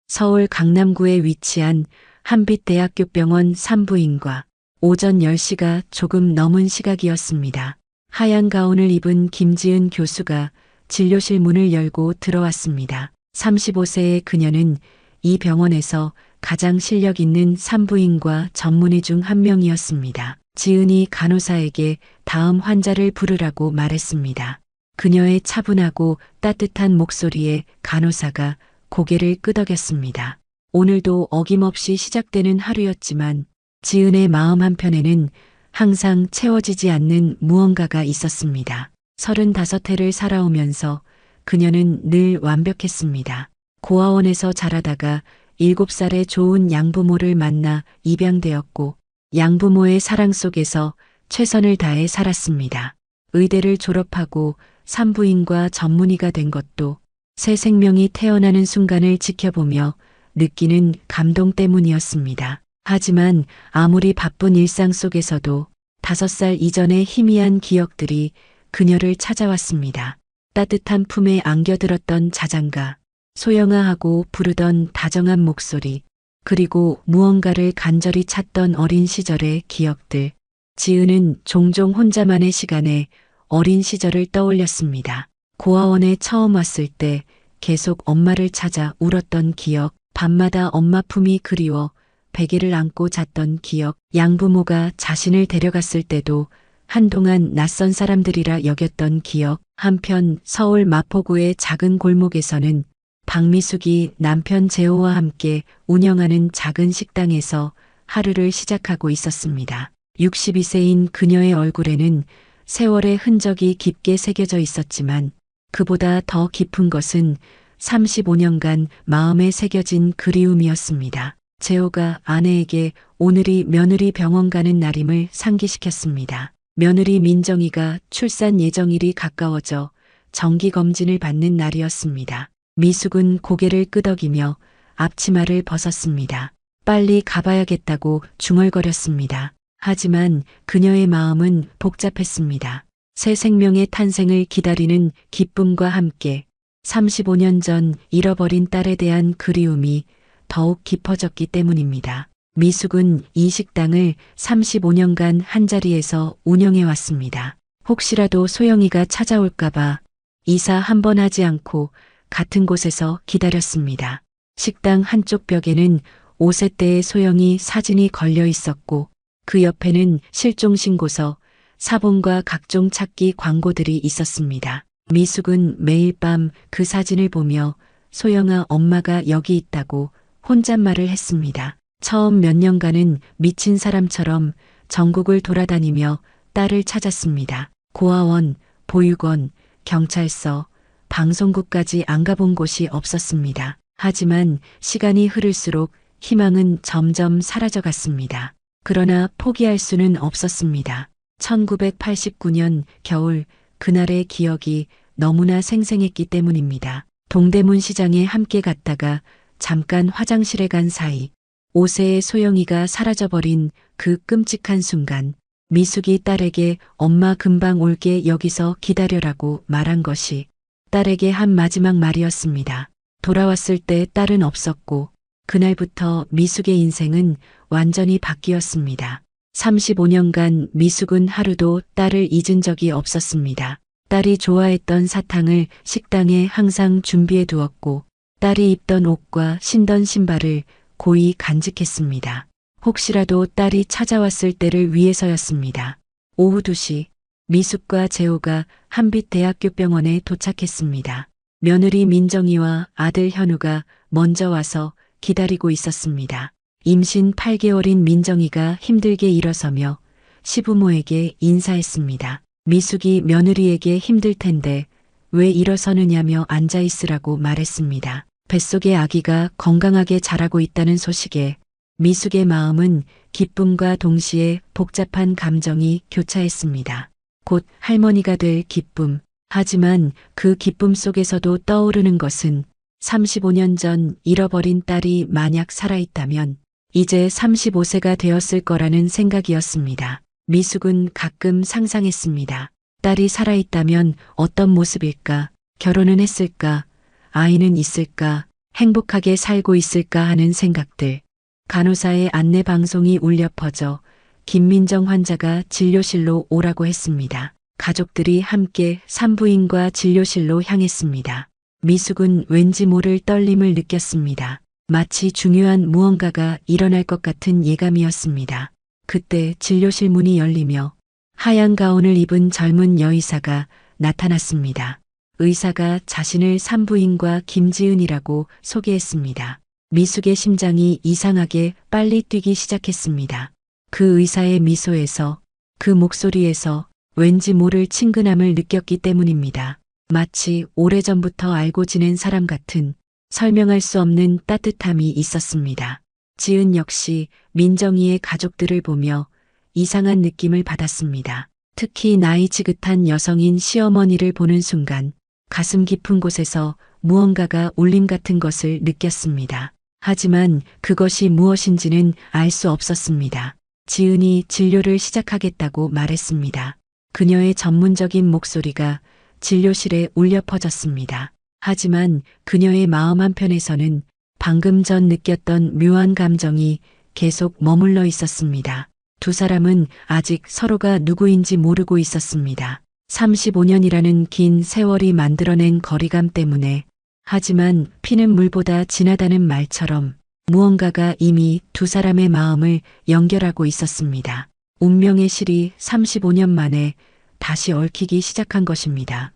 서울 강남구에 위치한 한빛대학교 병원 산부인과 오전 10시가 조금 넘은 시각이었습니다. 하얀 가운을 입은 김지은 교수가 진료실 문을 열고 들어왔습니다. 35세의 그녀는 이 병원에서 가장 실력 있는 산부인과 전문의 중 한 명이었습니다. 지은이 간호사에게 다음 환자를 부르라고 말했습니다. 그녀의 차분하고 따뜻한 목소리에 간호사가 고개를 끄덕였습니다. 오늘도 어김없이 시작되는 하루였지만 지은의 마음 한편에는 항상 채워지지 않는 무언가가 있었습니다. 35해를 살아오면서 그녀는 늘 완벽했습니다. 고아원에서 자라다가 7살의 좋은 양부모를 만나 입양되었고 양부모의 사랑 속에서 최선을 다해 살았습니다. 의대를 졸업하고 산부인과 전문의가 된 것도 새 생명이 태어나는 순간을 지켜보며 느끼는 감동 때문이었습니다. 하지만 아무리 바쁜 일상 속에서도 5살 이전의 희미한 기억들이 그녀를 찾아왔습니다. 따뜻한 품에 안겨들었던 자장가, 소영아 하고 부르던 다정한 목소리, 그리고 무언가를 간절히 찾던 어린 시절의 기억들. 지은은 종종 혼자만의 시간에 어린 시절을 떠올렸습니다. 고아원에 처음 왔을 때 계속 엄마를 찾아 울었던 기억, 밤마다 엄마 품이 그리워 베개를 안고 잤던 기억, 양부모가 자신을 데려갔을 때도 한동안 낯선 사람들이라 여겼던 기억. 한편 서울 마포구의 작은 골목에서는 박미숙이 남편 재호와 함께 운영하는 작은 식당에서 하루를 시작하고 있었습니다. 62세인 그녀의 얼굴에는 세월의 흔적이 깊게 새겨져 있었지만 그보다 더 깊은 것은 35년간 마음에 새겨진 그리움이었습니다. 재호가 아내에게 오늘이 며느리 병원 가는 날임을 상기시켰습니다. 며느리 민정이가 출산 예정일이 가까워져 정기검진을 받는 날이었습니다. 미숙은 고개를 끄덕이며 앞치마를 벗었습니다. 빨리 가봐야겠다고 중얼거렸습니다. 하지만 그녀의 마음은 복잡했습니다. 새 생명의 탄생을 기다리는 기쁨과 함께 35년 전 잃어버린 딸에 대한 그리움이 더욱 깊어졌기 때문입니다. 미숙은 이 식당을 35년간 한자리에서 운영해 왔습니다. 혹시라도 소영이가 찾아올까봐 이사 한 번 하지 않고 같은 곳에서 기다렸습니다. 식당 한쪽 벽에는 5세 때의 소영이 사진이 걸려 있었고 그 옆에는 실종신고서, 사본과 각종 찾기 광고들이 있었습니다. 미숙은 매일 밤 그 사진을 보며 소영아 엄마가 여기 있다고 혼잣말을 했습니다. 처음 몇 년간은 미친 사람처럼 전국을 돌아다니며 딸을 찾았습니다. 고아원, 보육원, 경찰서, 방송국까지 안 가본 곳이 없었습니다. 하지만 시간이 흐를수록 희망은 점점 사라져갔습니다. 그러나 포기할 수는 없었습니다. 1989년 겨울 그날의 기억이 너무나 생생했기 때문입니다. 동대문 시장에 함께 갔다가 잠깐 화장실에 간 사이 5세의 소영이가 사라져버린 그 끔찍한 순간 미숙이 딸에게 엄마 금방 올게 여기서 기다려라고 말한 것이 딸에게 한 마지막 말이었습니다. 돌아왔을 때 딸은 없었고 그날부터 미숙의 인생은 완전히 바뀌었습니다. 35년간 미숙은 하루도 딸을 잊은 적이 없었습니다. 딸이 좋아했던 사탕을 식당에 항상 준비해 두었고 딸이 입던 옷과 신던 신발을 고이 간직했습니다. 혹시라도 딸이 찾아왔을 때를 위해서였습니다. 오후 2시 미숙과 재호가 한빛대학교 병원에 도착했습니다. 며느리 민정이와 아들 현우가 먼저 와서 기다리고 있었습니다. 임신 8개월인 민정이가 힘들게 일어서며 시부모에게 인사했습니다. 미숙이 며느리에게 힘들 텐데 왜 일어서느냐며 앉아있으라고 말했습니다. 뱃속의 아기가 건강하게 자라고 있다는 소식에 미숙의 마음은 기쁨과 동시에 복잡한 감정이 교차했습니다. 곧 할머니가 될 기쁨. 하지만 그 기쁨 속에서도 떠오르는 것은 35년 전 잃어버린 딸이 만약 살아있다면 이제 35세가 되었을 거라는 생각이었습니다. 미숙은 가끔 상상했습니다. 딸이 살아있다면 어떤 모습일까? 결혼은 했을까? 아이는 있을까? 행복하게 살고 있을까 하는 생각들. 간호사의 안내 방송이 울려 퍼져 김민정 환자가 진료실로 오라고 했습니다. 가족들이 함께 산부인과 진료실로 향했습니다. 미숙은 왠지 모를 떨림을 느꼈습니다. 마치 중요한 무언가가 일어날 것 같은 예감이었습니다. 그때 진료실 문이 열리며 하얀 가운을 입은 젊은 여의사가 나타났습니다. 의사가 자신을 산부인과 김지은이라고 소개했습니다. 미숙의 심장이 이상하게 빨리 뛰기 시작했습니다. 그 의사의 미소에서, 그 목소리에서 왠지 모를 친근함을 느꼈기 때문입니다. 마치 오래전부터 알고 지낸 사람 같은 설명할 수 없는 따뜻함이 있었습니다. 지은 역시 민정이의 가족들을 보며 이상한 느낌을 받았습니다. 특히 나이 지긋한 여성인 시어머니를 보는 순간 가슴 깊은 곳에서 무언가가 울림 같은 것을 느꼈습니다. 하지만 그것이 무엇인지는 알 수 없었습니다. 지은이 진료를 시작하겠다고 말했습니다. 그녀의 전문적인 목소리가 진료실에 울려 퍼졌습니다. 하지만 그녀의 마음 한편에서는 방금 전 느꼈던 묘한 감정이 계속 머물러 있었습니다. 두 사람은 아직 서로가 누구인지 모르고 있었습니다. 35년이라는 긴 세월이 만들어낸 거리감 때문에, 하지만 피는 물보다 진하다는 말처럼 무언가가 이미 두 사람의 마음을 연결하고 있었습니다. 운명의 실이 35년 만에 다시 얽히기 시작한 것입니다.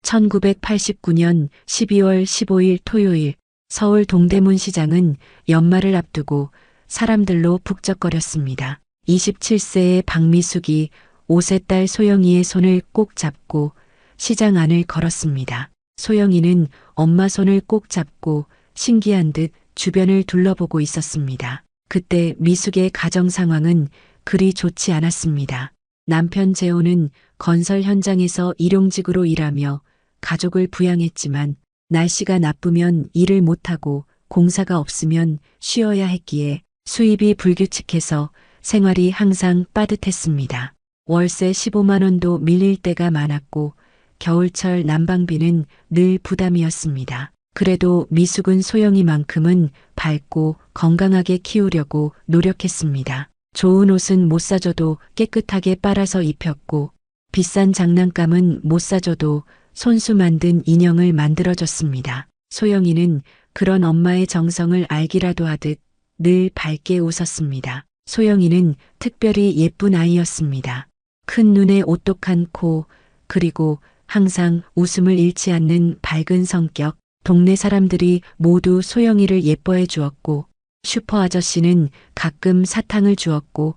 1989년 12월 15일 토요일 서울 동대문 시장은 연말을 앞두고 사람들로 북적거렸습니다. 27세의 박미숙이 5세 딸 소영이의 손을 꼭 잡고 시장 안을 걸었습니다. 소영이는 엄마 손을 꼭 잡고 신기한 듯 주변을 둘러보고 있었습니다. 그때 미숙의 가정 상황은 그리 좋지 않았습니다. 남편 재호는 건설 현장에서 일용직으로 일하며 가족을 부양했지만 날씨가 나쁘면 일을 못하고 공사가 없으면 쉬어야 했기에 수입이 불규칙해서 생활이 항상 빠듯했습니다. 월세 15만 원도 밀릴 때가 많았고 겨울철 난방비는 늘 부담이었습니다. 그래도 미숙은 소영이만큼은 밝고 건강하게 키우려고 노력했습니다. 좋은 옷은 못 사줘도 깨끗하게 빨아서 입혔고 비싼 장난감은 못 사줘도 손수 만든 인형을 만들어줬습니다. 소영이는 그런 엄마의 정성을 알기라도 하듯 늘 밝게 웃었습니다. 소영이는 특별히 예쁜 아이였습니다. 큰 눈에 오똑한 코, 그리고 항상 웃음을 잃지 않는 밝은 성격, 동네 사람들이 모두 소영이를 예뻐해 주었고 슈퍼 아저씨는 가끔 사탕을 주었고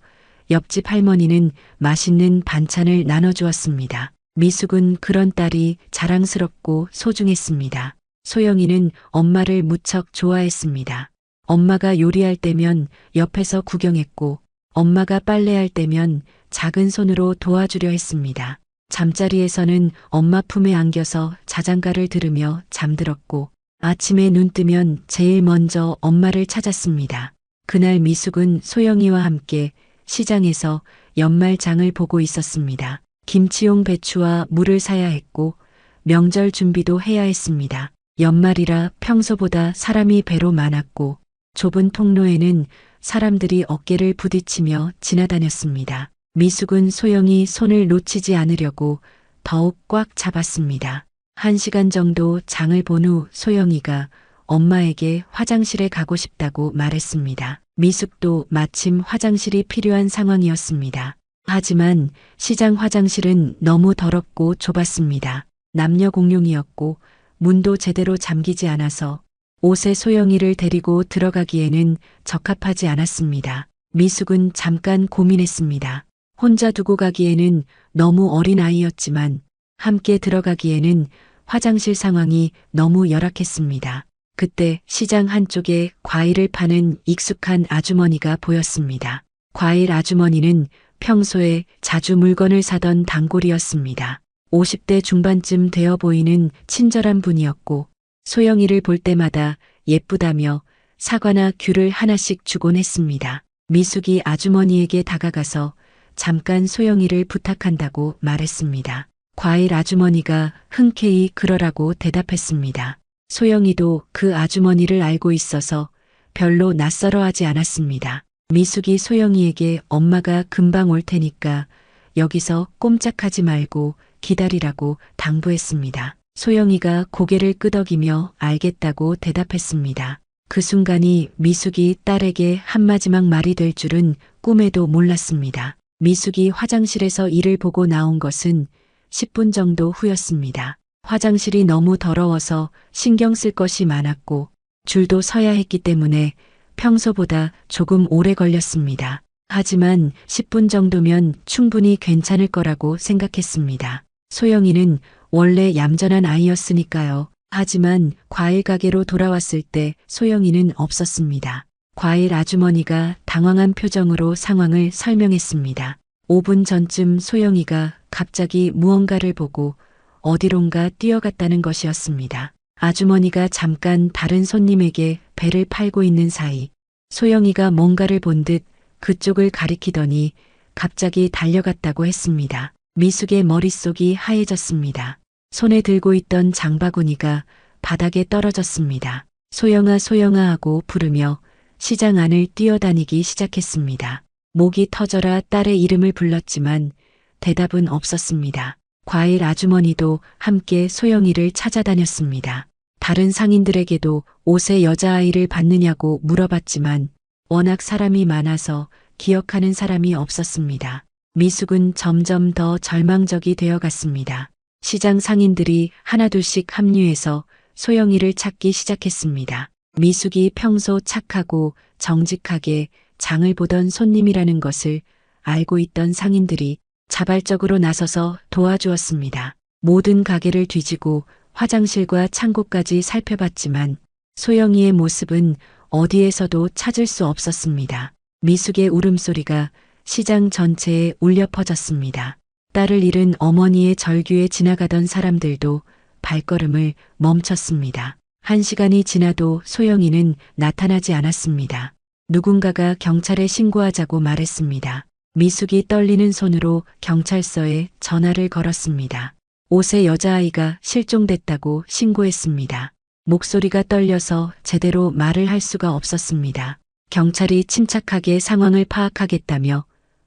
옆집 할머니는 맛있는 반찬을 나눠주었습니다. 미숙은 그런 딸이 자랑스럽고 소중했습니다. 소영이는 엄마를 무척 좋아했습니다. 엄마가 요리할 때면 옆에서 구경했고 엄마가 빨래할 때면 작은 손으로 도와주려 했습니다. 잠자리에서는 엄마 품에 안겨서 자장가를 들으며 잠들었고 아침에 눈 뜨면 제일 먼저 엄마를 찾았습니다. 그날 미숙은 소영이와 함께 시장에서 연말장을 보고 있었습니다. 김치용 배추와 물을 사야 했고 명절 준비도 해야 했습니다. 연말이라 평소보다 사람이 배로 많았고 좁은 통로에는 사람들이 어깨를 부딪히며 지나다녔습니다. 미숙은 소영이 손을 놓치지 않으려고 더욱 꽉 잡았습니다. 1시간 정도 장을 본 후 소영이가 엄마에게 화장실에 가고 싶다고 말했습니다. 미숙도 마침 화장실이 필요한 상황이었습니다. 하지만 시장 화장실은 너무 더럽고 좁았습니다. 남녀 공용이었고 문도 제대로 잠기지 않아서 옷에 소영이를 데리고 들어가기에는 적합하지 않았습니다. 미숙은 잠깐 고민했습니다. 혼자 두고 가기에는 너무 어린 아이였지만 함께 들어가기에는 화장실 상황이 너무 열악했습니다. 그때 시장 한쪽에 과일을 파는 익숙한 아주머니가 보였습니다. 과일 아주머니는 평소에 자주 물건을 사던 단골이었습니다. 50대 중반쯤 되어 보이는 친절한 분이었고 소영이를 볼 때마다 예쁘다며 사과나 귤을 하나씩 주곤 했습니다. 미숙이 아주머니에게 다가가서 잠깐 소영이를 부탁한다고 말했습니다. 과일 아주머니가 흔쾌히 그러라고 대답했습니다. 소영이도 그 아주머니를 알고 있어서 별로 낯설어하지 않았습니다. 미숙이 소영이에게 엄마가 금방 올 테니까 여기서 꼼짝하지 말고 기다리라고 당부했습니다. 소영이가 고개를 끄덕이며 알겠다고 대답했습니다. 그 순간이 미숙이 딸에게 한마지막 말이 될 줄은 꿈에도 몰랐습니다. 미숙이 화장실에서 일을 보고 나온 것은 10분 정도 후였습니다. 화장실이 너무 더러워서 신경 쓸 것이 많았고 줄도 서야 했기 때문에 평소보다 조금 오래 걸렸습니다. 하지만 10분 정도면 충분히 괜찮을 거라고 생각했습니다. 소영이는 원래 얌전한 아이였으니까요. 하지만 과일 가게로 돌아왔을 때 소영이는 없었습니다. 과일 아주머니가 당황한 표정으로 상황을 설명했습니다. 5분 전쯤 소영이가 갑자기 무언가를 보고 어디론가 뛰어갔다는 것이었습니다. 아주머니가 잠깐 다른 손님에게 배를 팔고 있는 사이 소영이가 뭔가를 본 듯 그쪽을 가리키더니 갑자기 달려갔다고 했습니다. 미숙의 머릿속이 하얘졌습니다. 손에 들고 있던 장바구니가 바닥에 떨어졌습니다. 소영아 소영아 하고 부르며 시장 안을 뛰어다니기 시작했습니다. 목이 터져라 딸의 이름을 불렀지만 대답은 없었습니다. 과일 아주머니도 함께 소영이를 찾아다녔습니다. 다른 상인들에게도 옷에 여자아이를 받느냐고 물어봤지만 워낙 사람이 많아서 기억하는 사람이 없었습니다. 미숙은 점점 더 절망적이 되어갔습니다. 시장 상인들이 하나둘씩 합류해서 소영이를 찾기 시작했습니다. 미숙이 평소 착하고 정직하게 장을 보던 손님이라는 것을 알고 있던 상인들이 자발적으로 나서서 도와주었습니다. 모든 가게를 뒤지고 화장실과 창고까지 살펴봤지만 소영이의 모습은 어디에서도 찾을 수 없었습니다. 미숙의 울음소리가 시장 전체에 울려 퍼졌습니다. 딸을 잃은 어머니의 절규에 지나가던 사람들도 발걸음을 멈췄습니다. 1시간이 지나도 소영이는 나타나지 않았습니다. 누군가가 경찰에 신고하자고 말했습니다. 미숙이 떨리는 손으로 경찰서에 전화를 걸었습니다. 옷의 여자아이가 실종됐다고 신고했습니다. 목소리가 떨려서 제대로 말을 할 수가 없었습니다. 경찰이 침착하게 상황을 파악하겠다며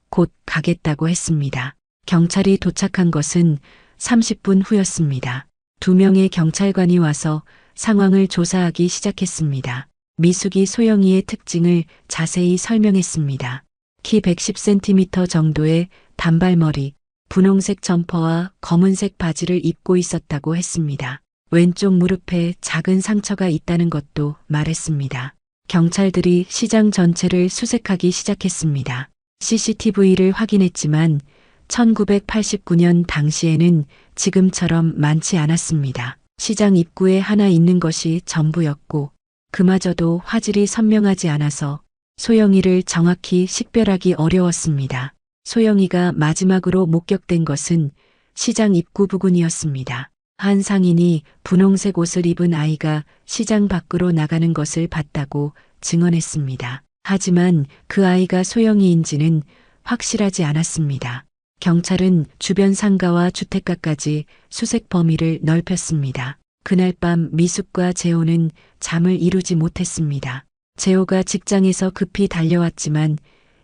곧 가겠다고 했습니다. 경찰이 도착한 것은 30분 후였습니다. 2명의 경찰관이 와서 상황을 조사하기 시작했습니다. 미숙이 소영이의 특징을 자세히 설명했습니다. 키 110cm 정도의 단발머리, 분홍색 점퍼와 검은색 바지를 입고 있었다고 했습니다. 왼쪽 무릎에 작은 상처가 있다는 것도 말했습니다. 경찰들이 시장 전체를 수색하기 시작했습니다. CCTV를 확인했지만 1989년 당시에는 지금처럼 많지 않았습니다. 시장 입구에 하나 있는 것이 전부였고 그마저도 화질이 선명하지 않아서 소영이를 정확히 식별하기 어려웠습니다. 소영이가 마지막으로 목격된 것은 시장 입구 부근이었습니다. 한 상인이 분홍색 옷을 입은 아이가 시장 밖으로 나가는 것을 봤다고 증언했습니다. 하지만 그 아이가 소영이인지는 확실하지 않았습니다. 경찰은 주변 상가와 주택가까지 수색 범위를 넓혔습니다. 그날 밤 미숙과 재호는 잠을 이루지 못했습니다. 재호가 직장에서 급히 달려왔지만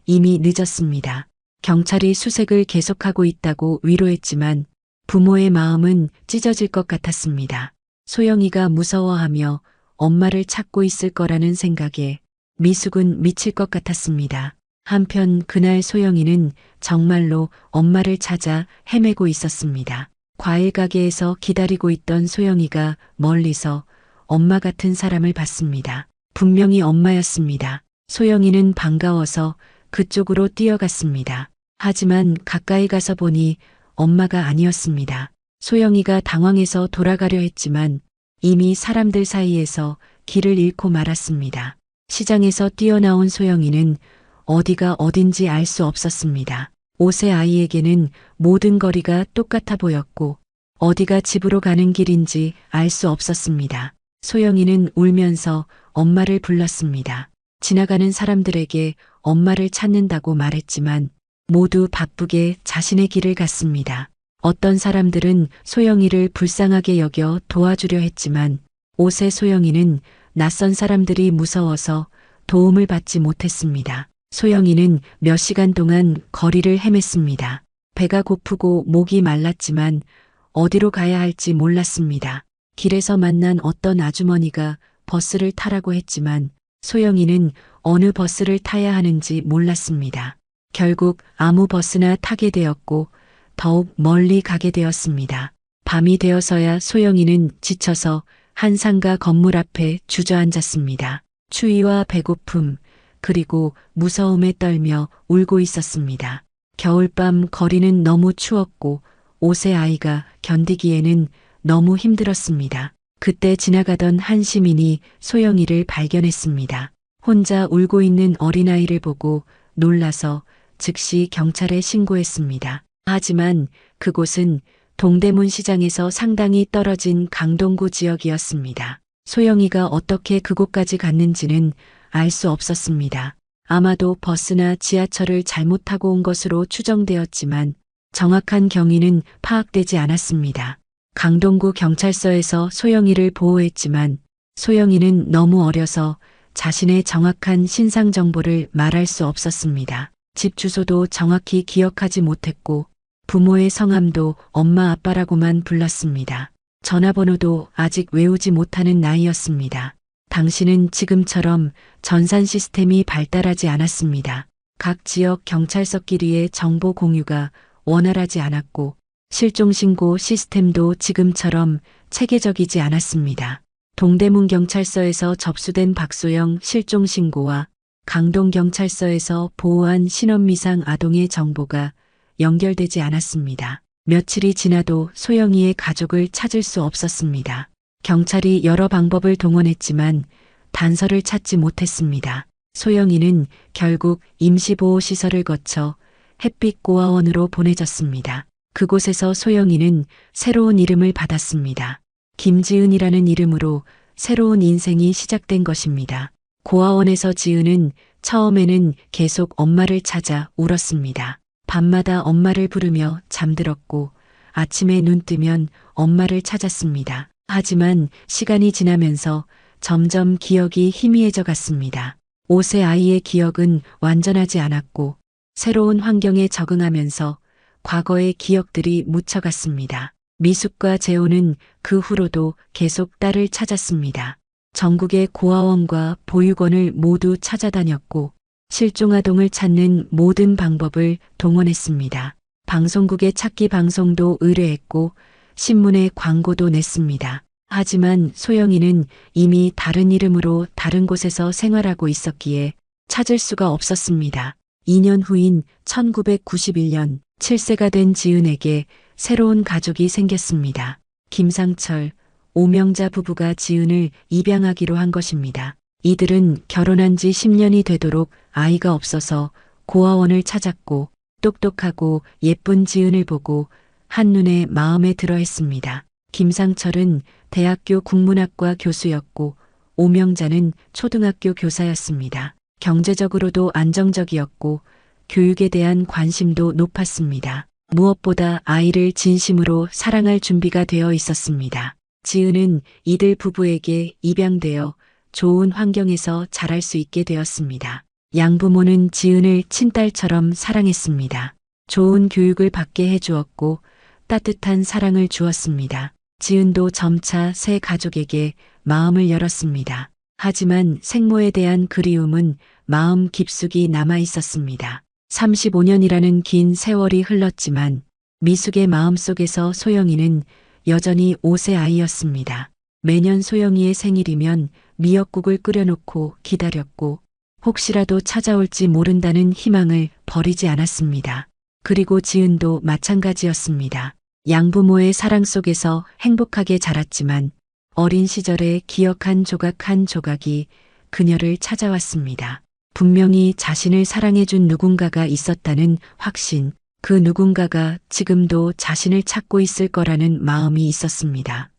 이미 늦었습니다. 경찰이 수색을 계속하고 있다고 위로했지만 부모의 마음은 찢어질 것 같았습니다. 소영이가 무서워하며 엄마를 찾고 있을 거라는 생각에 미숙은 미칠 것 같았습니다. 한편 그날 소영이는 정말로 엄마를 찾아 헤매고 있었습니다. 과일 가게에서 기다리고 있던 소영이가 멀리서 엄마 같은 사람을 봤습니다. 분명히 엄마였습니다. 소영이는 반가워서 그쪽으로 뛰어갔습니다. 하지만 가까이 가서 보니 엄마가 아니었습니다. 소영이가 당황해서 돌아가려 했지만 이미 사람들 사이에서 길을 잃고 말았습니다. 시장에서 뛰어나온 소영이는 어디가 어딘지 알 수 없었습니다. 5세 아이에게는 모든 거리가 똑같아 보였고 어디가 집으로 가는 길인지 알 수 없었습니다. 소영이는 울면서 엄마를 불렀습니다. 지나가는 사람들에게 엄마를 찾는다고 말했지만 모두 바쁘게 자신의 길을 갔습니다. 어떤 사람들은 소영이를 불쌍하게 여겨 도와주려 했지만 5세 소영이는 낯선 사람들이 무서워서 도움을 받지 못했습니다. 소영이는 몇 시간 동안 거리를 헤맸습니다. 배가 고프고 목이 말랐지만 어디로 가야 할지 몰랐습니다. 길에서 만난 어떤 아주머니가 버스를 타라고 했지만 소영이는 어느 버스를 타야 하는지 몰랐습니다. 결국 아무 버스나 타게 되었고 더욱 멀리 가게 되었습니다. 밤이 되어서야 소영이는 지쳐서 한 상가 건물 앞에 주저앉았습니다. 추위와 배고픔 그리고 무서움에 떨며 울고 있었습니다. 겨울밤 거리는 너무 추웠고 5세 아이가 견디기에는 너무 힘들었습니다. 그때 지나가던 한 시민이 소영이를 발견했습니다. 혼자 울고 있는 어린아이를 보고 놀라서 즉시 경찰에 신고했습니다. 하지만 그곳은 동대문 시장에서 상당히 떨어진 강동구 지역이었습니다. 소영이가 어떻게 그곳까지 갔는지는 알 수 없었습니다. 아마도 버스나 지하철을 잘못 타고 온 것으로 추정되었지만 정확한 경위는 파악되지 않았습니다. 강동구 경찰서에서 소영이를 보호했지만 소영이는 너무 어려서 자신의 정확한 신상 정보를 말할 수 없었습니다. 집 주소도 정확히 기억하지 못했고 부모의 성함도 엄마 아빠라고만 불렀습니다. 전화번호도 아직 외우지 못하는 나이였습니다. 당시는 지금처럼 전산 시스템이 발달하지 않았습니다. 각 지역 경찰서끼리의 정보 공유가 원활하지 않았고 실종신고 시스템도 지금처럼 체계적이지 않았습니다. 동대문 경찰서에서 접수된 박소영 실종신고와 강동경찰서에서 보호한 신원미상 아동의 정보가 연결되지 않았습니다. 며칠이 지나도 소영이의 가족을 찾을 수 없었습니다. 경찰이 여러 방법을 동원했지만 단서를 찾지 못했습니다. 소영이는 결국 임시보호시설을 거쳐 햇빛고아원으로 보내졌습니다. 그곳에서 소영이는 새로운 이름을 받았습니다. 김지은이라는 이름으로 새로운 인생이 시작된 것입니다. 고아원에서 지은은 처음에는 계속 엄마를 찾아 울었습니다. 밤마다 엄마를 부르며 잠들었고 아침에 눈 뜨면 엄마를 찾았습니다. 하지만 시간이 지나면서 점점 기억이 희미해져 갔습니다. 5세 아이의 기억은 완전하지 않았고 새로운 환경에 적응하면서 과거의 기억들이 묻혀갔습니다. 미숙과 재호는 그 후로도 계속 딸을 찾았습니다. 전국의 고아원과 보육원을 모두 찾아다녔고 실종아동을 찾는 모든 방법을 동원했습니다. 방송국의 찾기 방송도 의뢰했고 신문에 광고도 냈습니다. 하지만 소영이는 이미 다른 이름으로 다른 곳에서 생활하고 있었기에 찾을 수가 없었습니다. 2년 후인 1991년 7세가 된 지은에게 새로운 가족이 생겼습니다. 김상철, 오명자 부부가 지은을 입양하기로 한 것입니다. 이들은 결혼한 지 10년이 되도록 아이가 없어서 고아원을 찾았고 똑똑하고 예쁜 지은을 보고 한눈에 마음에 들어 했습니다. 김상철은 대학교 국문학과 교수였고 오명자는 초등학교 교사였습니다. 경제적으로도 안정적이었고 교육에 대한 관심도 높았습니다. 무엇보다 아이를 진심으로 사랑할 준비가 되어 있었습니다. 지은은 이들 부부에게 입양되어 좋은 환경에서 자랄 수 있게 되었습니다. 양부모는 지은을 친딸처럼 사랑했습니다. 좋은 교육을 받게 해주었고 따뜻한 사랑을 주었습니다. 지은도 점차 새 가족에게 마음을 열었습니다. 하지만 생모에 대한 그리움은 마음 깊숙이 남아 있었습니다. 35년이라는 긴 세월이 흘렀지만 미숙의 마음속에서 소영이는 여전히 5세 아이였습니다. 매년 소영이의 생일이면 미역국을 끓여놓고 기다렸고 혹시라도 찾아올지 모른다는 희망을 버리지 않았습니다. 그리고 지은도 마찬가지였습니다. 양부모의 사랑 속에서 행복하게 자랐지만 어린 시절의 기억 한 조각 한 조각이 그녀를 찾아왔습니다. 분명히 자신을 사랑해준 누군가가 있었다는 확신, 그 누군가가 지금도 자신을 찾고 있을 거라는 마음이 있었습니다.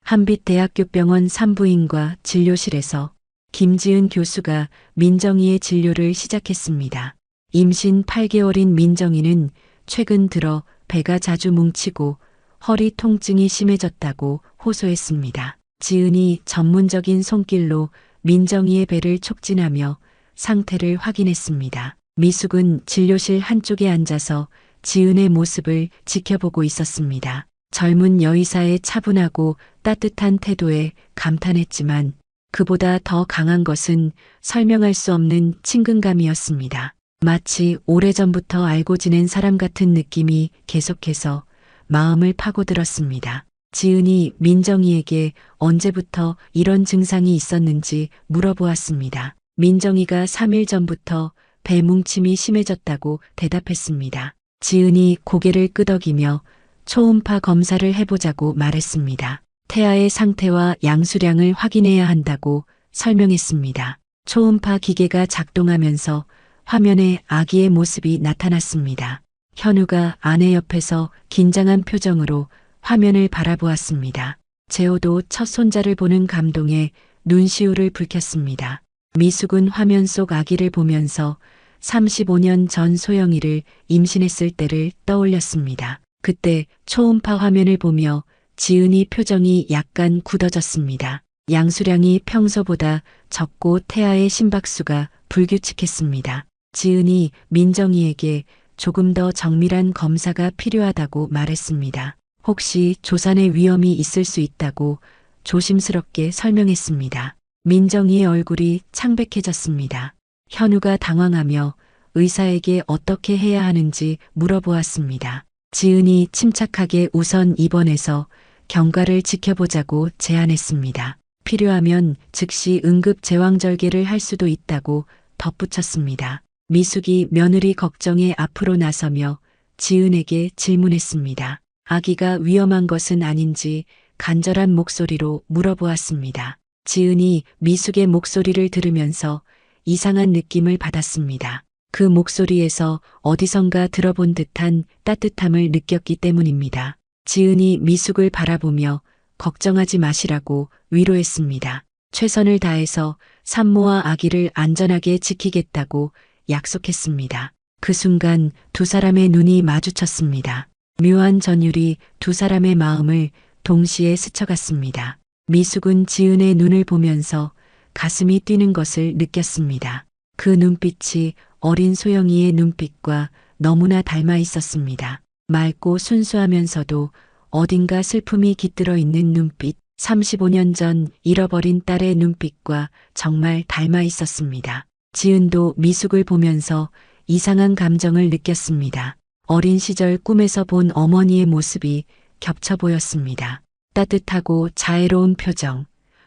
한빛대학교병원 산부인과 진료실에서 김지은 교수가 민정이의 진료를 시작했습니다. 임신 8개월인 민정이는 최근 들어 배가 자주 뭉치고 허리 통증이 심해졌다고 호소했습니다. 지은이 전문적인 손길로 민정이의 배를 촉진하며 상태를 확인했습니다. 미숙은 진료실 한쪽에 앉아서 지은의 모습을 지켜보고 있었습니다. 젊은 여의사의 차분하고 따뜻한 태도에 감탄했지만 그보다 더 강한 것은 설명할 수 없는 친근감이었습니다. 마치 오래전부터 알고 지낸 사람 같은 느낌이 계속해서 마음을 파고들었습니다. 지은이 민정이에게 언제부터 이런 증상이 있었는지 물어보았습니다. 민정이가 3일 전부터 배 뭉침이 심해졌다고 대답했습니다. 지은이 고개를 끄덕이며 초음파 검사를 해보자고 말했습니다. 태아의 상태와 양수량을 확인해야 한다고 설명했습니다. 초음파 기계가 작동하면서 화면에 아기의 모습이 나타났습니다. 현우가 아내 옆에서 긴장한 표정으로 화면을 바라보았습니다. 재호도 첫 손자를 보는 감동에 눈시울을 붉혔습니다. 미숙은 화면 속 아기를 보면서 35년 전 소영이를 임신했을 때를 떠올렸습니다. 그때 초음파 화면을 보며 지은이 표정이 약간 굳어졌습니다. 양수량이 평소보다 적고 태아의 심박수가 불규칙했습니다. 지은이 민정이에게 조금 더 정밀한 검사가 필요하다고 말했습니다. 혹시 조산의 위험이 있을 수 있다고 조심스럽게 설명했습니다. 민정이의 얼굴이 창백해졌습니다. 현우가 당황하며 의사에게 어떻게 해야 하는지 물어보았습니다. 지은이 침착하게 우선 입원해서 경과를 지켜보자고 제안했습니다. 필요하면 즉시 응급 제왕절개를 할 수도 있다고 덧붙였습니다. 미숙이 며느리 걱정에 앞으로 나서며 지은에게 질문했습니다. 아기가 위험한 것은 아닌지 간절한 목소리로 물어보았습니다. 지은이 미숙의 목소리를 들으면서 이상한 느낌을 받았습니다. 그 목소리에서 어디선가 들어본 듯한 따뜻함을 느꼈기 때문입니다. 지은이 미숙을 바라보며 걱정하지 마시라고 위로했습니다. 최선을 다해서 산모와 아기를 안전하게 지키겠다고 약속했습니다. 그 순간 두 사람의 눈이 마주쳤습니다. 묘한 전율이 두 사람의 마음을 동시에 스쳐갔습니다. 미숙은 지은의 눈을 보면서 가슴이 뛰는 것을 느꼈습니다. 그 눈빛이 어린 소영이의 눈빛과 너무나 닮아 있었습니다. 맑고 순수하면서도 어딘가 슬픔이 깃들어 있는 눈빛, 35년 전 잃어버린 딸의 눈빛과 정말 닮아 있었습니다. 지은도 미숙을 보면서 이상한 감정을 느꼈습니다. 어린 시절 꿈에서 본 어머니의 모습이 겹쳐 보였습니다. 따뜻하고 자애로운 표정,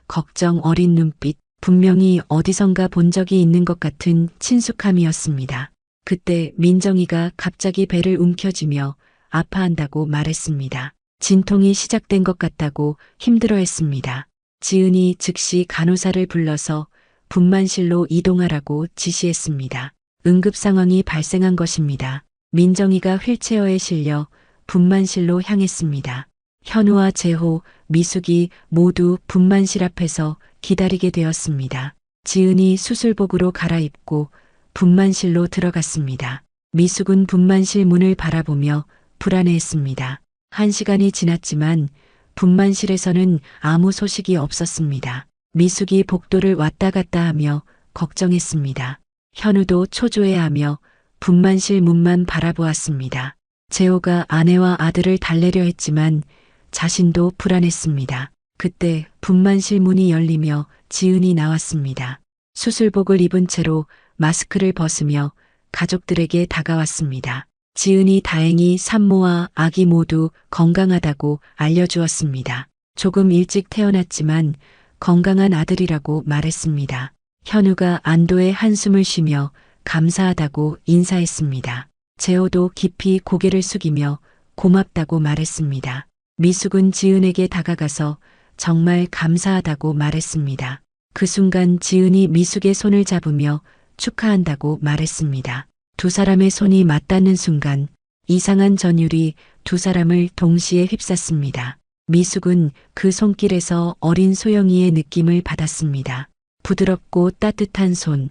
걱정 어린 눈빛, 분명히 어디선가 본 적이 있는 것 같은 친숙함이었습니다. 그때 민정이가 갑자기 배를 움켜쥐며 아파한다고 말했습니다. 진통이 시작된 것 같다고 힘들어했습니다. 지은이 즉시 간호사를 불러서 분만실로 이동하라고 지시했습니다. 응급 상황이 발생한 것입니다. 민정이가 휠체어에 실려 분만실로 향했습니다. 현우와 재호, 미숙이 모두 분만실 앞에서 기다리게 되었습니다. 지은이 수술복으로 갈아입고 분만실로 들어갔습니다. 미숙은 분만실 문을 바라보며 불안해했습니다. 1시간이 지났지만 분만실에서는 아무 소식이 없었습니다. 미숙이 복도를 왔다 갔다 하며 걱정했습니다. 현우도 초조해하며 분만실 문만 바라보았습니다. 재호가 아내와 아들을 달래려 했지만 자신도 불안했습니다. 그때 분만실 문이 열리며 지은이 나왔습니다. 수술복을 입은 채로 마스크를 벗으며 가족들에게 다가왔습니다. 지은이 다행히 산모와 아기 모두 건강하다고 알려주었습니다. 조금 일찍 태어났지만 건강한 아들이라고 말했습니다. 현우가 안도의 한숨을 쉬며 감사하다고 인사했습니다. 재호도 깊이 고개를 숙이며 고맙다고 말했습니다. 미숙은 지은에게 다가가서 정말 감사하다고 말했습니다. 그 순간 지은이 미숙의 손을 잡으며 축하한다고 말했습니다. 두 사람의 손이 맞닿는 순간 이상한 전율이 두 사람을 동시에 휩쌌습니다. 미숙은 그 손길에서 어린 소영이의 느낌을 받았습니다. 부드럽고 따뜻한 손,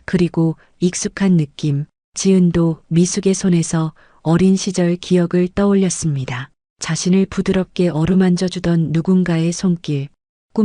그리고 익숙한 느낌. 지은도 미숙의 손에서 어린 시절 기억을 떠올렸습니다. 자신을 부드럽게 어루만져 주던 누군가의 손길,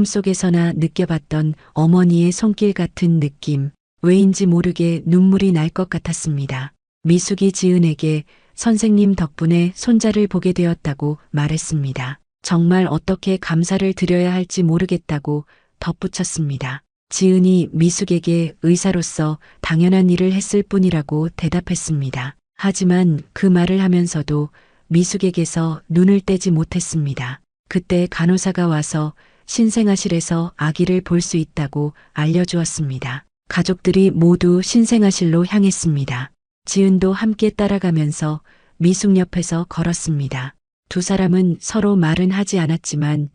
꿈속에서나 느껴봤던 어머니의 손길 같은 느낌. 왜인지 모르게 눈물이 날 것 같았습니다. 미숙이 지은에게 선생님 덕분에 손자를 보게 되었다고 말했습니다. 정말 어떻게 감사를 드려야 할지 모르겠다고 덧붙였습니다. 지은이 미숙에게 의사로서 당연한 일을 했을 뿐이라고 대답했습니다. 하지만 그 말을 하면서도 미숙에게서 눈을 떼지 못했습니다. 그때 간호사가 와서 신생아실에서 아기를 볼 수 있다고 알려주었습니다. 가족들이 모두 신생아실로 향했습니다. 지은도 함께 따라가면서 미숙 옆에서 걸었습니다. 두 사람은 서로 말은 하지 않았지만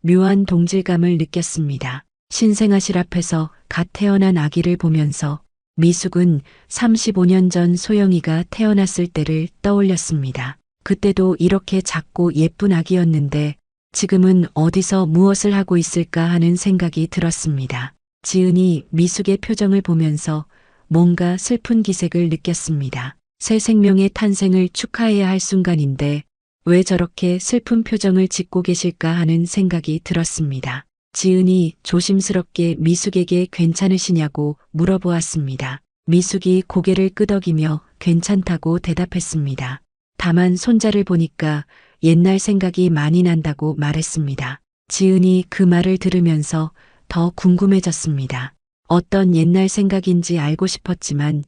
묘한 동질감을 느꼈습니다. 신생아실 앞에서 갓 태어난 아기를 보면서 미숙은 35년 전 소영이가 태어났을 때를 떠올렸습니다. 그때도 이렇게 작고 예쁜 아기였는데 지금은 어디서 무엇을 하고 있을까 하는 생각이 들었습니다. 지은이 미숙의 표정을 보면서 뭔가 슬픈 기색을 느꼈습니다. 새 생명의 탄생을 축하해야 할 순간인데 왜 저렇게 슬픈 표정을 짓고 계실까 하는 생각이 들었습니다. 지은이 조심스럽게 미숙에게 괜찮으시냐고 물어보았습니다. 미숙이 고개를 끄덕이며 괜찮다고 대답했습니다. 다만 손자를 보니까 옛날 생각이 많이 난다고 말했습니다. 지은이 그 말을 들으면서 더 궁금해졌습니다. 어떤 옛날 생각인지 알고 싶었지만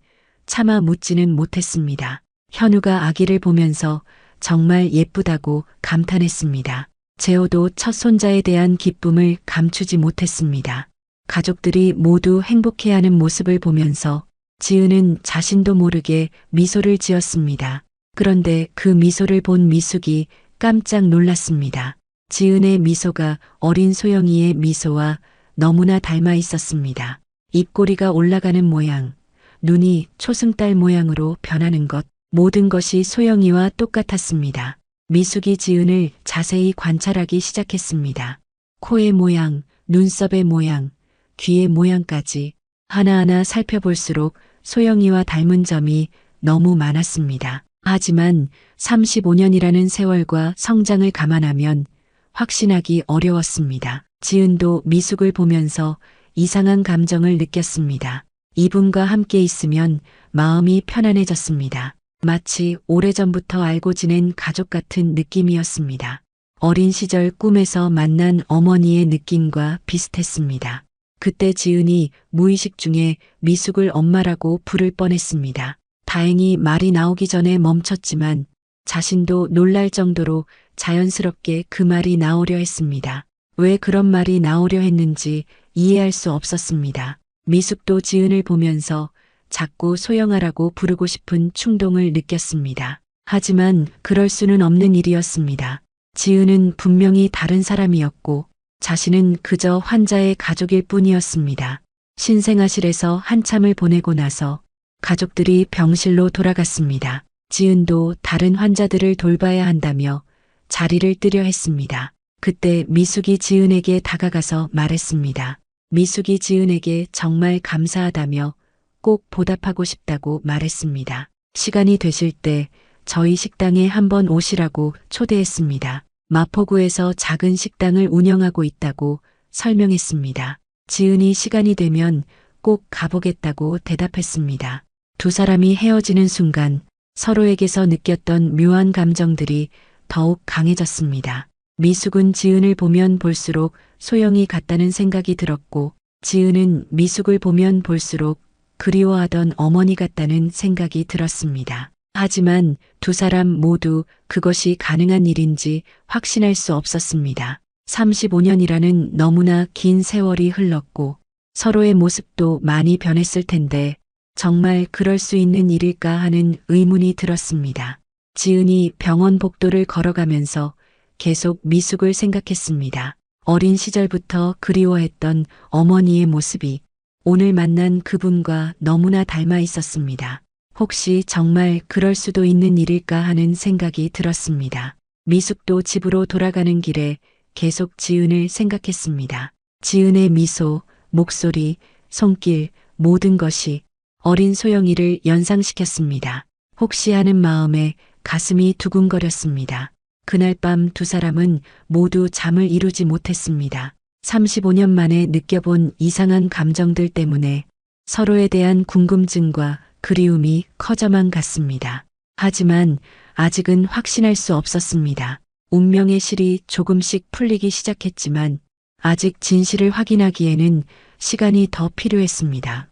차마 묻지는 못했습니다. 현우가 아기를 보면서 정말 예쁘다고 감탄했습니다. 재호도 첫 손자에 대한 기쁨을 감추지 못했습니다. 가족들이 모두 행복해하는 모습을 보면서 지은은 자신도 모르게 미소를 지었습니다. 그런데 그 미소를 본 미숙이 깜짝 놀랐습니다. 지은의 미소가 어린 소영이의 미소와 너무나 닮아 있었습니다. 입꼬리가 올라가는 모양, 눈이 초승달 모양으로 변하는 것, 모든 것이 소영이와 똑같았습니다. 미숙이 지은을 자세히 관찰하기 시작했습니다. 코의 모양, 눈썹의 모양, 귀의 모양까지 하나하나 살펴볼수록 소영이와 닮은 점이 너무 많았습니다. 하지만 35년이라는 세월과 성장을 감안하면 확신하기 어려웠습니다. 지은도 미숙을 보면서 이상한 감정을 느꼈습니다. 이분과 함께 있으면 마음이 편안해졌습니다. 마치 오래전부터 알고 지낸 가족 같은 느낌이었습니다. 어린 시절 꿈에서 만난 어머니의 느낌과 비슷했습니다. 그때 지은이 무의식 중에 미숙을 엄마라고 부를 뻔했습니다. 다행히 말이 나오기 전에 멈췄지만 자신도 놀랄 정도로 자연스럽게 그 말이 나오려 했습니다. 왜 그런 말이 나오려 했는지 이해할 수 없었습니다. 미숙도 지은을 보면서 자꾸 소영아라고 부르고 싶은 충동을 느꼈습니다. 하지만 그럴 수는 없는 일이었습니다. 지은은 분명히 다른 사람이었고 자신은 그저 환자의 가족일 뿐이었습니다. 신생아실에서 한참을 보내고 나서 가족들이 병실로 돌아갔습니다. 지은도 다른 환자들을 돌봐야 한다며 자리를 뜨려 했습니다. 그때 미숙이 지은에게 다가가서 말했습니다. 미숙이 지은에게 정말 감사하다며 꼭 보답하고 싶다고 말했습니다. 시간이 되실 때 저희 식당에 한번 오시라고 초대했습니다. 마포구에서 작은 식당을 운영하고 있다고 설명했습니다. 지은이 시간이 되면 꼭 가보겠다고 대답했습니다. 두 사람이 헤어지는 순간 서로에게서 느꼈던 묘한 감정들이 더욱 강해졌습니다. 미숙은 지은을 보면 볼수록 소영이 같다는 생각이 들었고 지은은 미숙을 보면 볼수록 그리워하던 어머니 같다는 생각이 들었습니다. 하지만 두 사람 모두 그것이 가능한 일인지 확신할 수 없었습니다. 35년이라는 너무나 긴 세월이 흘렀고 서로의 모습도 많이 변했을 텐데 정말 그럴 수 있는 일일까 하는 의문이 들었습니다. 지은이 병원 복도를 걸어가면서 계속 미숙을 생각했습니다. 어린 시절부터 그리워했던 어머니의 모습이 오늘 만난 그분과 너무나 닮아 있었습니다. 혹시 정말 그럴 수도 있는 일일까 하는 생각이 들었습니다. 미숙도 집으로 돌아가는 길에 계속 지은을 생각했습니다. 지은의 미소, 목소리, 손길, 모든 것이 어린 소영이를 연상시켰습니다. 혹시 하는 마음에 가슴이 두근거렸습니다. 그날 밤 두 사람은 모두 잠을 이루지 못했습니다. 35년 만에 느껴본 이상한 감정들 때문에 서로에 대한 궁금증과 그리움이 커져만 갔습니다. 하지만 아직은 확신할 수 없었습니다. 운명의 실이 조금씩 풀리기 시작했지만 아직 진실을 확인하기에는 시간이 더 필요했습니다.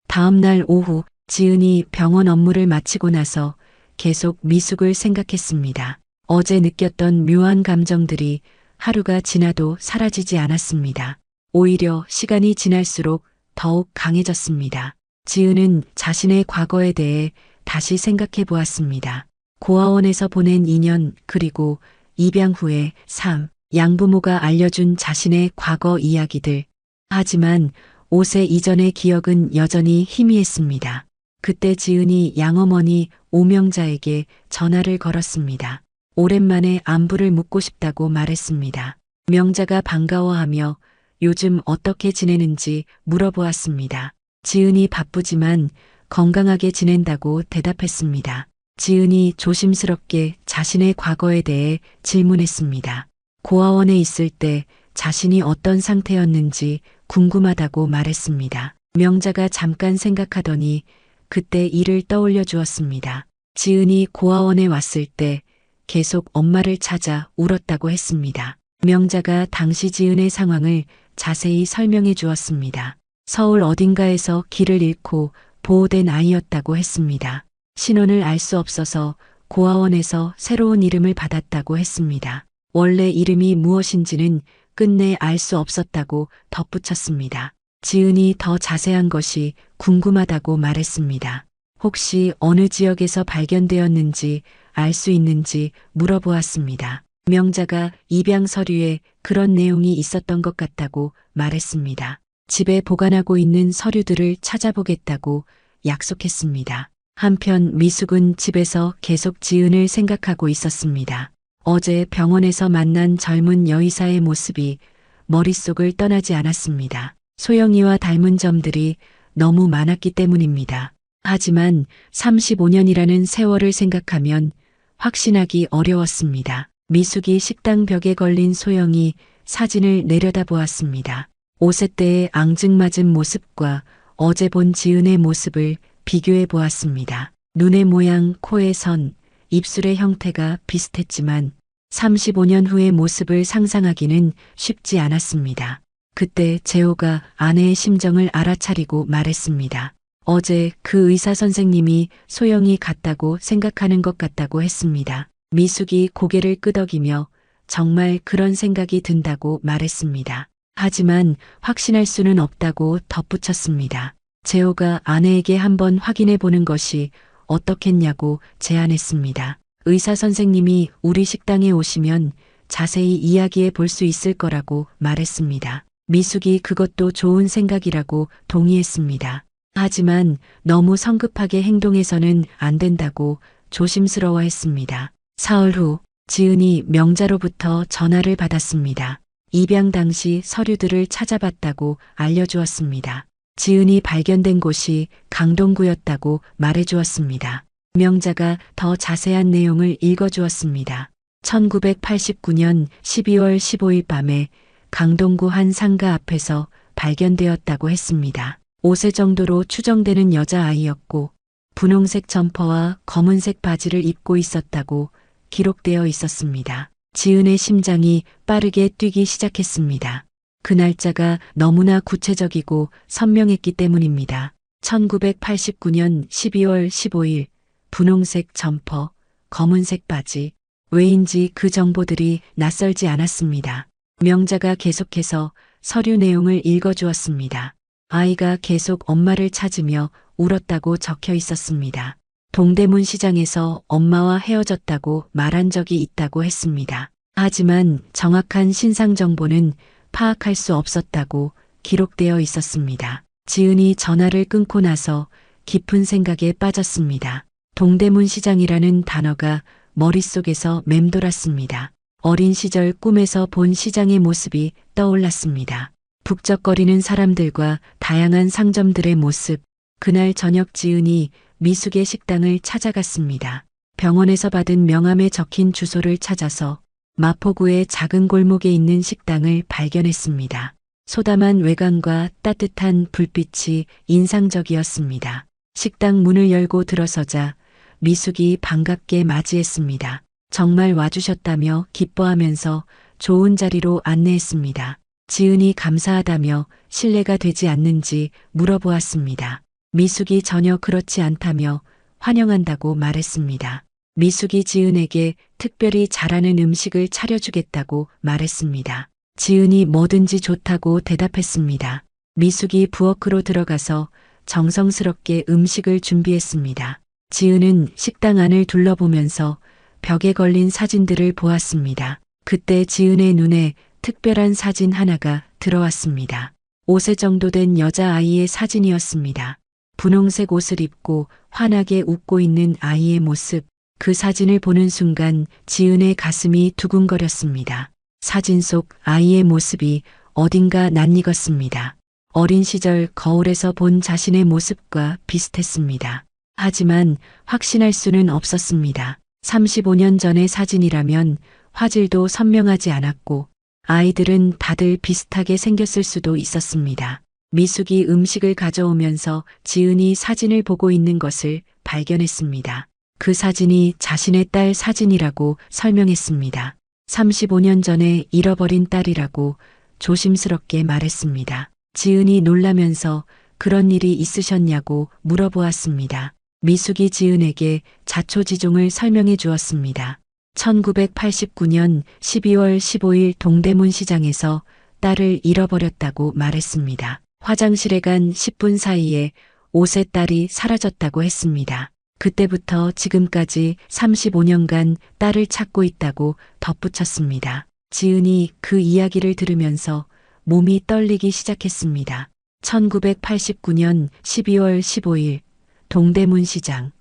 다음 날 오후 지은이 병원 업무를 마치고 나서 계속 미숙을 생각했습니다. 어제 느꼈던 묘한 감정들이 하루가 지나도 사라지지 않았습니다. 오히려 시간이 지날수록 더욱 강해졌습니다. 지은은 자신의 과거에 대해 다시 생각해 보았습니다. 고아원에서 보낸 2년 그리고 입양 후의 삶, 양부모가 알려준 자신의 과거 이야기들. 하지만 5세 이전의 기억은 여전히 희미했습니다. 그때 지은이 양어머니 오명자에게 전화를 걸었습니다. 오랜만에 안부를 묻고 싶다고 말했습니다. 명자가 반가워하며 요즘 어떻게 지내는지 물어보았습니다. 지은이 바쁘지만 건강하게 지낸다고 대답했습니다. 지은이 조심스럽게 자신의 과거에 대해 질문했습니다. 고아원에 있을 때 자신이 어떤 상태였는지 궁금하다고 말했습니다. 명자가 잠깐 생각하더니 그때 일을 떠올려 주었습니다. 지은이 고아원에 왔을 때 계속 엄마를 찾아 울었다고 했습니다. 명자가 당시 지은의 상황을 자세히 설명해 주었습니다. 서울 어딘가에서 길을 잃고 보호된 아이였다고 했습니다. 신원을 알 수 없어서 고아원에서 새로운 이름을 받았다고 했습니다. 원래 이름이 무엇인지는 끝내 알 수 없었다고 덧붙였습니다. 지은이 더 자세한 것이 궁금하다고 말했습니다. 혹시 어느 지역에서 발견되었는지 알 수 있는지 물어보았습니다. 명자가 입양 서류에 그런 내용이 있었던 것 같다고 말했습니다. 집에 보관하고 있는 서류들을 찾아보겠다고 약속했습니다. 한편 미숙은 집에서 계속 지은을 생각하고 있었습니다. 어제 병원에서 만난 젊은 여의사의 모습이 머릿속을 떠나지 않았습니다. 소영이와 닮은 점들이 너무 많았기 때문입니다. 하지만 35년이라는 세월을 생각하면 확신하기 어려웠습니다. 미숙이 식당 벽에 걸린 소영이 사진을 내려다보았습니다. 5세 때의 앙증맞은 모습과 어제 본 지은의 모습을 비교해 보았습니다. 눈의 모양, 코의 선, 입술의 형태가 비슷했지만 35년 후의 모습을 상상하기는 쉽지 않았습니다. 그때 재호가 아내의 심정을 알아차리고 말했습니다. 어제 그 의사 선생님이 소영이 같다고 생각하는 것 같다고 했습니다. 미숙이 고개를 끄덕이며 정말 그런 생각이 든다고 말했습니다. 하지만 확신할 수는 없다고 덧붙였습니다. 재호가 아내에게 한번 확인해 보는 것이 어떻겠냐고 제안했습니다. 의사 선생님이 우리 식당에 오시면 자세히 이야기해 볼 수 있을 거라고 말했습니다. 미숙이 그것도 좋은 생각이라고 동의했습니다. 하지만 너무 성급하게 행동해서는 안 된다고 조심스러워했습니다. 사흘 후 지은이 명자로부터 전화를 받았습니다. 입양 당시 서류들을 찾아봤다고 알려주었습니다. 지은이 발견된 곳이 강동구였다고 말해주었습니다. 명자가 더 자세한 내용을 읽어주었습니다. 1989년 12월 15일 밤에 강동구 한 상가 앞에서 발견되었다고 했습니다. 5세 정도로 추정되는 여자아이였고 분홍색 점퍼와 검은색 바지를 입고 있었다고 기록되어 있었습니다. 지은의 심장이 빠르게 뛰기 시작했습니다. 그 날짜가 너무나 구체적이고 선명했기 때문입니다. 1989년 12월 15일 분홍색 점퍼, 검은색 바지. 왜인지 그 정보들이 낯설지 않았습니다. 명자가 계속해서 서류 내용을 읽어주었습니다. 아이가 계속 엄마를 찾으며 울었다고 적혀 있었습니다. 동대문 시장에서 엄마와 헤어졌다고 말한 적이 있다고 했습니다. 하지만 정확한 신상 정보는 파악할 수 없었다고 기록되어 있었습니다. 지은이 전화를 끊고 나서 깊은 생각에 빠졌습니다. 동대문 시장이라는 단어가 머릿속에서 맴돌았습니다. 어린 시절 꿈에서 본 시장의 모습이 떠올랐습니다. 북적거리는 사람들과 다양한 상점들의 모습. 그날 저녁 지은이 미숙의 식당을 찾아갔습니다. 병원에서 받은 명함에 적힌 주소를 찾아서 마포구의 작은 골목에 있는 식당을 발견했습니다. 소담한 외관과 따뜻한 불빛이 인상적이었습니다. 식당 문을 열고 들어서자 미숙이 반갑게 맞이했습니다. 정말 와주셨다며 기뻐하면서 좋은 자리로 안내했습니다. 지은이 감사하다며 실례가 되지 않는지 물어보았습니다. 미숙이 전혀 그렇지 않다며 환영한다고 말했습니다. 미숙이 지은에게 특별히 잘하는 음식을 차려주겠다고 말했습니다. 지은이 뭐든지 좋다고 대답했습니다. 미숙이 부엌으로 들어가서 정성스럽게 음식을 준비했습니다. 지은은 식당 안을 둘러보면서 벽에 걸린 사진들을 보았습니다. 그때 지은의 눈에 특별한 사진 하나가 들어왔습니다. 5세 정도 된 여자아이의 사진이었습니다. 분홍색 옷을 입고 환하게 웃고 있는 아이의 모습. 그 사진을 보는 순간 지은의 가슴이 두근거렸습니다. 사진 속 아이의 모습이 어딘가 낯익었습니다. 어린 시절 거울에서 본 자신의 모습과 비슷했습니다. 하지만 확신할 수는 없었습니다. 35년 전의 사진이라면 화질도 선명하지 않았고 아이들은 다들 비슷하게 생겼을 수도 있었습니다. 미숙이 음식을 가져오면서 지은이 사진을 보고 있는 것을 발견했습니다. 그 사진이 자신의 딸 사진이라고 설명했습니다. 35년 전에 잃어버린 딸이라고 조심스럽게 말했습니다. 지은이 놀라면서 그런 일이 있으셨냐고 물어보았습니다. 미숙이 지은에게 자초지종을 설명해 주었습니다. 1989년 12월 15일 동대문 시장에서 딸을 잃어버렸다고 말했습니다. 화장실에 간 10분 사이에 5세 딸이 사라졌다고 했습니다. 그때부터 지금까지 35년간 딸을 찾고 있다고 덧붙였습니다. 지은이 그 이야기를 들으면서 몸이 떨리기 시작했습니다. 1989년 12월 15일 동대문 시장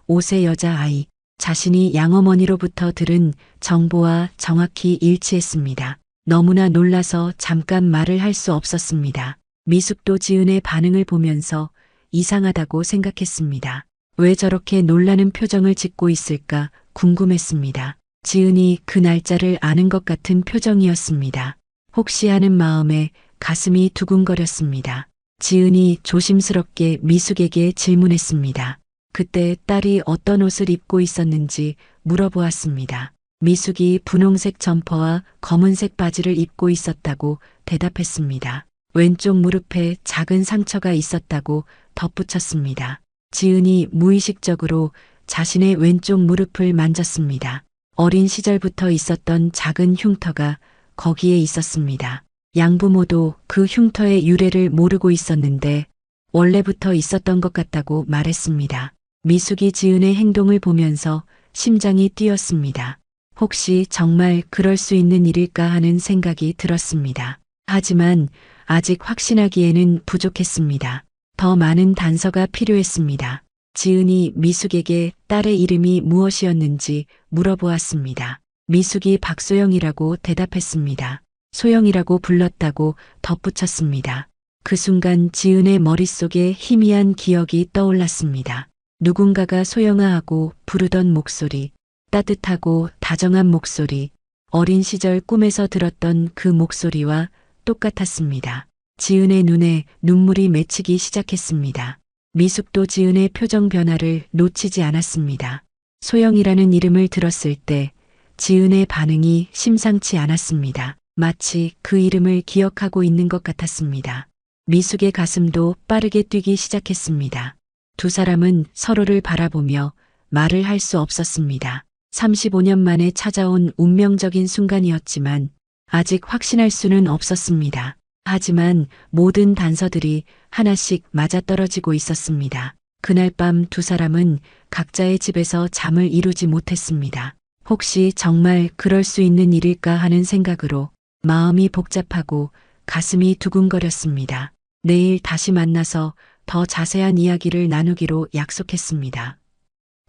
5세 여자아이. 자신이 양어머니로부터 들은 정보와 정확히 일치했습니다. 너무나 놀라서 잠깐 말을 할 수 없었습니다. 미숙도 지은의 반응을 보면서 이상하다고 생각했습니다. 왜 저렇게 놀라는 표정을 짓고 있을까 궁금했습니다. 지은이 그 날짜를 아는 것 같은 표정이었습니다. 혹시 하는 마음에 가슴이 두근거렸습니다. 지은이 조심스럽게 미숙에게 질문했습니다. 그때 딸이 어떤 옷을 입고 있었는지 물어보았습니다. 미숙이 분홍색 점퍼와 검은색 바지를 입고 있었다고 대답했습니다. 왼쪽 무릎에 작은 상처가 있었다고 덧붙였습니다. 지은이 무의식적으로 자신의 왼쪽 무릎을 만졌습니다. 어린 시절부터 있었던 작은 흉터가 거기에 있었습니다. 양부모도 그 흉터의 유래를 모르고 있었는데 원래부터 있었던 것 같다고 말했습니다. 미숙이 지은의 행동을 보면서 심장이 뛰었습니다. 혹시 정말 그럴 수 있는 일일까 하는 생각이 들었습니다. 하지만 아직 확신하기에는 부족했습니다. 더 많은 단서가 필요했습니다. 지은이 미숙에게 딸의 이름이 무엇이었는지 물어보았습니다. 미숙이 박소영이라고 대답했습니다. 소영이라고 불렀다고 덧붙였습니다. 그 순간 지은의 머릿속에 희미한 기억이 떠올랐습니다. 누군가가 소영아 하고 부르던 목소리, 따뜻하고 다정한 목소리, 어린 시절 꿈에서 들었던 그 목소리와 똑같았습니다. 지은의 눈에 눈물이 맺히기 시작했습니다. 미숙도 지은의 표정 변화를 놓치지 않았습니다. 소영이라는 이름을 들었을 때 지은의 반응이 심상치 않았습니다. 마치 그 이름을 기억하고 있는 것 같았습니다. 미숙의 가슴도 빠르게 뛰기 시작했습니다. 두 사람은 서로를 바라보며 말을 할 수 없었습니다. 35년 만에 찾아온 운명적인 순간이었지만 아직 확신할 수는 없었습니다. 하지만 모든 단서들이 하나씩 맞아떨어지고 있었습니다. 그날 밤 두 사람은 각자의 집에서 잠을 이루지 못했습니다. 혹시 정말 그럴 수 있는 일일까 하는 생각으로 마음이 복잡하고 가슴이 두근거렸습니다. 내일 다시 만나서 더 자세한 이야기를 나누기로 약속했습니다.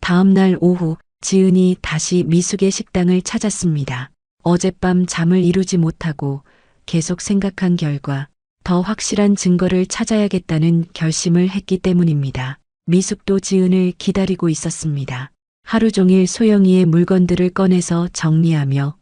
다음 날 오후 지은이 다시 미숙의 식당을 찾았습니다. 어젯밤 잠을 이루지 못하고 계속 생각한 결과 더 확실한 증거를 찾아야겠다는 결심을 했기 때문입니다. 미숙도 지은을 기다리고 있었습니다. 하루 종일 소영이의 물건들을 꺼내서 정리하며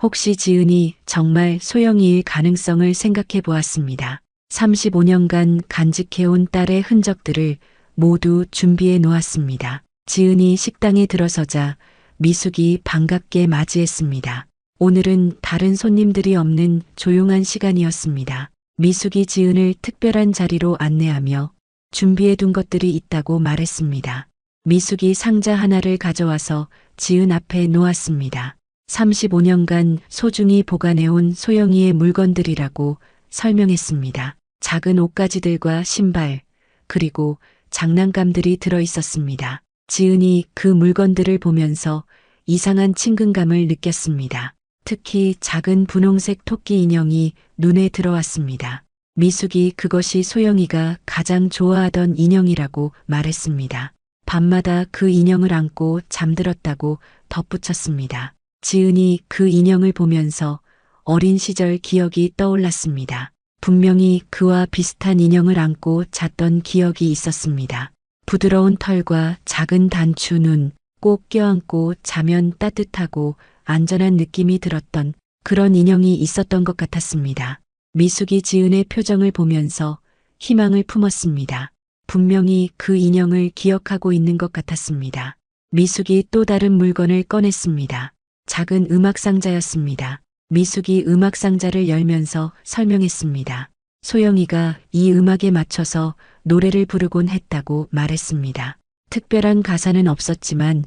혹시 지은이 정말 소영이일 가능성을 생각해 보았습니다. 35년간 간직해온 딸의 흔적들을 모두 준비해 놓았습니다. 지은이 식당에 들어서자 미숙이 반갑게 맞이했습니다. 오늘은 다른 손님들이 없는 조용한 시간이었습니다. 미숙이 지은을 특별한 자리로 안내하며 준비해 둔 것들이 있다고 말했습니다. 미숙이 상자 하나를 가져와서 지은 앞에 놓았습니다. 35년간 소중히 보관해온 소영이의 물건들이라고 설명했습니다. 작은 옷가지들과 신발, 그리고 장난감들이 들어 있었습니다. 지은이 그 물건들을 보면서 이상한 친근감을 느꼈습니다. 특히 작은 분홍색 토끼 인형이 눈에 들어왔습니다. 미숙이 그것이 소영이가 가장 좋아하던 인형이라고 말했습니다. 밤마다 그 인형을 안고 잠들었다고 덧붙였습니다. 지은이 그 인형을 보면서 어린 시절 기억이 떠올랐습니다. 분명히 그와 비슷한 인형을 안고 잤던 기억이 있었습니다. 부드러운 털과 작은 단추 눈, 꼭 껴안고 자면 따뜻하고 안전한 느낌이 들었던 그런 인형이 있었던 것 같았습니다. 미숙이 지은의 표정을 보면서 희망을 품었습니다. 분명히 그 인형을 기억하고 있는 것 같았습니다. 미숙이 또 다른 물건을 꺼냈습니다. 작은 음악 상자였습니다. 미숙이 음악 상자를 열면서 설명했습니다. 소영이가 이 음악에 맞춰서 노래를 부르곤 했다고 말했습니다. 특별한 가사는 없었지만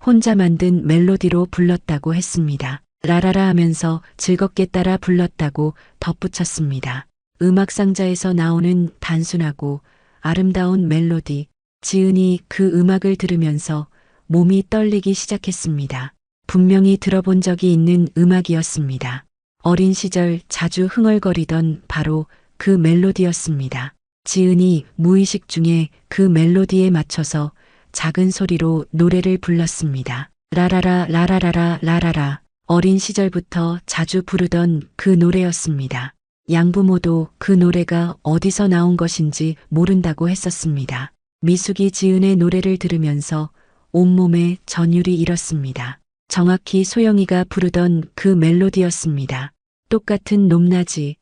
혼자 만든 멜로디로 불렀다고 했습니다. 라라라 하면서 즐겁게 따라 불렀다고 덧붙였습니다. 음악 상자에서 나오는 단순하고 아름다운 멜로디, 지은이 그 음악을 들으면서 몸이 떨리기 시작했습니다. 분명히 들어본 적이 있는 음악이었습니다. 어린 시절 자주 흥얼거리던 바로 그 멜로디였습니다. 지은이 무의식 중에 그 멜로디에 맞춰서 작은 소리로 노래를 불렀습니다. 라라라 라라라라 라라라. 어린 시절부터 자주 부르던 그 노래였습니다. 양부모도 그 노래가 어디서 나온 것인지 모른다고 했었습니다. 미숙이 지은의 노래를 들으면서 온몸에 전율이 일었습니다. 정확히 소영이가 부르던 그 멜로디였습니다. 똑같은 높낮이,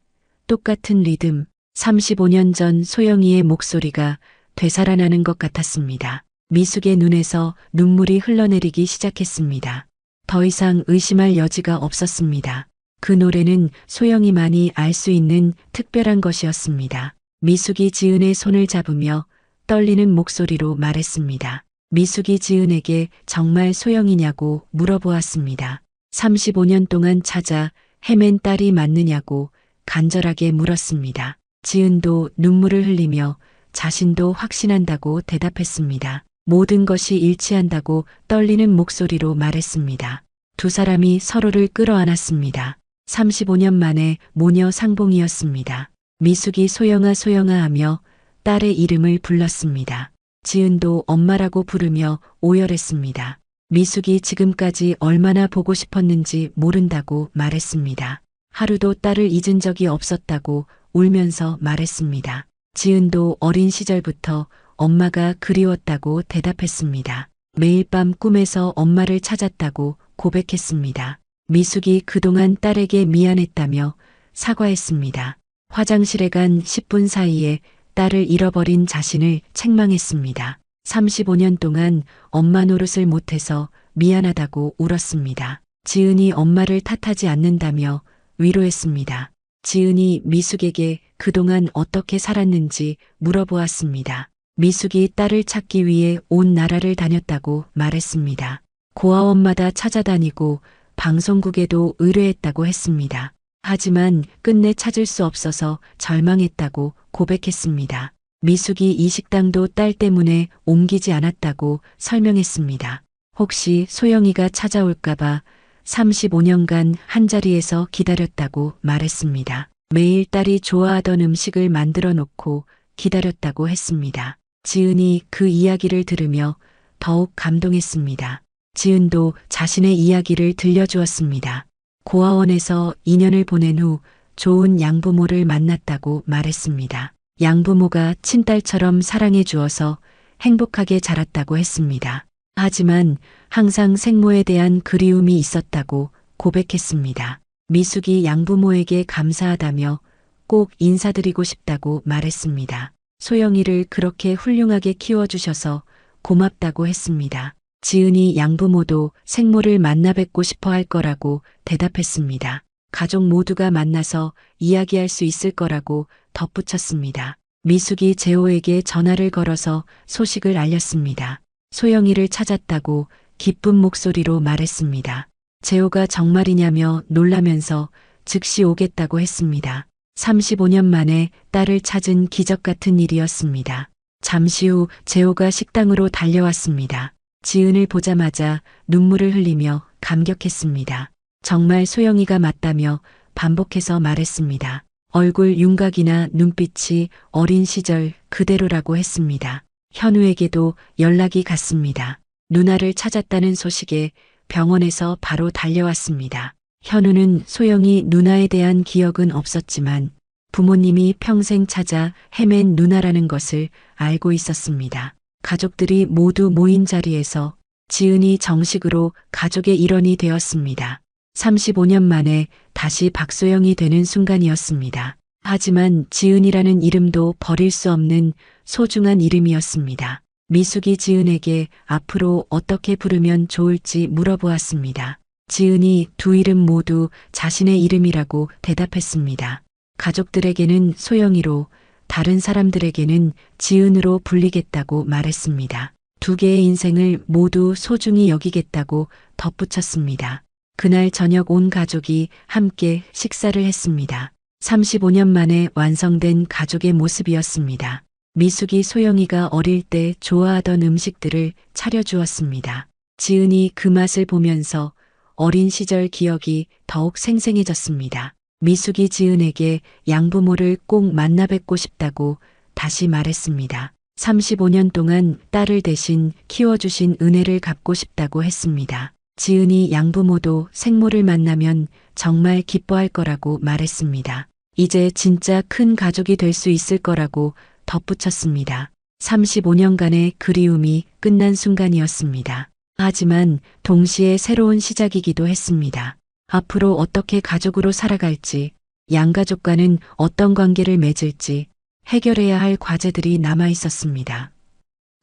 똑같은 리듬, 35년 전 소영이의 목소리가 되살아나는 것 같았습니다. 미숙의 눈에서 눈물이 흘러내리기 시작했습니다. 더 이상 의심할 여지가 없었습니다. 그 노래는 소영이만이 알 수 있는 특별한 것이었습니다. 미숙이 지은의 손을 잡으며 떨리는 목소리로 말했습니다. 미숙이 지은에게 정말 소영이냐고 물어보았습니다. 35년 동안 찾아 헤맨 딸이 맞느냐고 간절하게 물었습니다. 지은도 눈물을 흘리며 자신도 확신한다고 대답했습니다. 모든 것이 일치한다고 떨리는 목소리로 말했습니다. 두 사람이 서로를 끌어안았습니다. 35년 만에 모녀 상봉이었습니다. 미숙이 소영아 소영아 하며 딸의 이름을 불렀습니다. 지은도 엄마라고 부르며 오열했습니다. 미숙이 지금까지 얼마나 보고 싶었는지 모른다고 말했습니다. 하루도 딸을 잊은 적이 없었다고 울면서 말했습니다. 지은도 어린 시절부터 엄마가 그리웠다고 대답했습니다. 매일 밤 꿈에서 엄마를 찾았다고 고백했습니다. 미숙이 그동안 딸에게 미안했다며 사과했습니다. 화장실에 간 10분 사이에 딸을 잃어버린 자신을 책망했습니다. 35년 동안 엄마 노릇을 못해서 미안하다고 울었습니다. 지은이 엄마를 탓하지 않는다며 위로했습니다. 지은이 미숙에게 그동안 어떻게 살았는지 물어보았습니다. 미숙이 딸을 찾기 위해 온 나라를 다녔다고 말했습니다. 고아원마다 찾아다니고 방송국에도 의뢰했다고 했습니다. 하지만 끝내 찾을 수 없어서 절망했다고 고백했습니다. 미숙이 이 식당도 딸 때문에 옮기지 않았다고 설명했습니다. 혹시 소영이가 찾아올까봐 35년간 한자리에서 기다렸다고 말했습니다. 매일 딸이 좋아하던 음식을 만들어 놓고 기다렸다고 했습니다. 지은이 그 이야기를 들으며 더욱 감동했습니다. 지은도 자신의 이야기를 들려주었습니다. 고아원에서 2년을 보낸 후 좋은 양부모를 만났다고 말했습니다. 양부모가 친딸처럼 사랑해 주어서 행복하게 자랐다고 했습니다. 하지만 항상 생모에 대한 그리움이 있었다고 고백했습니다. 미숙이 양부모에게 감사하다며 꼭 인사드리고 싶다고 말했습니다. 소영이를 그렇게 훌륭하게 키워주셔서 고맙다고 했습니다. 지은이 양부모도 생모를 만나 뵙고 싶어 할 거라고 대답했습니다. 가족 모두가 만나서 이야기할 수 있을 거라고 덧붙였습니다. 미숙이 재호에게 전화를 걸어서 소식을 알렸습니다. 소영이를 찾았다고 기쁜 목소리로 말했습니다. 재호가 정말이냐며 놀라면서 즉시 오겠다고 했습니다. 35년 만에 딸을 찾은 기적 같은 일이었습니다. 잠시 후 재호가 식당으로 달려왔습니다. 지은을 보자마자 눈물을 흘리며 감격했습니다. 정말 소영이가 맞다며 반복해서 말했습니다. 얼굴 윤곽이나 눈빛이 어린 시절 그대로라고 했습니다. 현우에게도 연락이 갔습니다. 누나를 찾았다는 소식에 병원에서 바로 달려왔습니다. 현우는 소영이 누나에 대한 기억은 없었지만 부모님이 평생 찾아 헤맨 누나라는 것을 알고 있었습니다. 가족들이 모두 모인 자리에서 지은이 정식으로 가족의 일원이 되었습니다. 35년 만에 다시 박소영이 되는 순간이었습니다. 하지만 지은이라는 이름도 버릴 수 없는 소중한 이름이었습니다. 미숙이 지은에게 앞으로 어떻게 부르면 좋을지 물어보았습니다. 지은이 두 이름 모두 자신의 이름이라고 대답했습니다. 가족들에게는 소영이로, 다른 사람들에게는 지은으로 불리겠다고 말했습니다. 두 개의 인생을 모두 소중히 여기겠다고 덧붙였습니다. 그날 저녁 온 가족이 함께 식사를 했습니다. 35년 만에 완성된 가족의 모습이었습니다. 미숙이 소영이가 어릴 때 좋아하던 음식들을 차려주었습니다. 지은이 그 맛을 보면서 어린 시절 기억이 더욱 생생해졌습니다. 미숙이 지은에게 양부모를 꼭 만나 뵙고 싶다고 다시 말했습니다. 35년 동안 딸을 대신 키워주신 은혜를 갚고 싶다고 했습니다. 지은이 양부모도 생모를 만나면 정말 기뻐할 거라고 말했습니다. 이제 진짜 큰 가족이 될 수 있을 거라고 덧붙였습니다. 35년간의 그리움이 끝난 순간이었습니다. 하지만 동시에 새로운 시작이기도 했습니다. 앞으로 어떻게 가족으로 살아갈지, 양가족과는 어떤 관계를 맺을지 해결해야 할 과제들이 남아 있었습니다.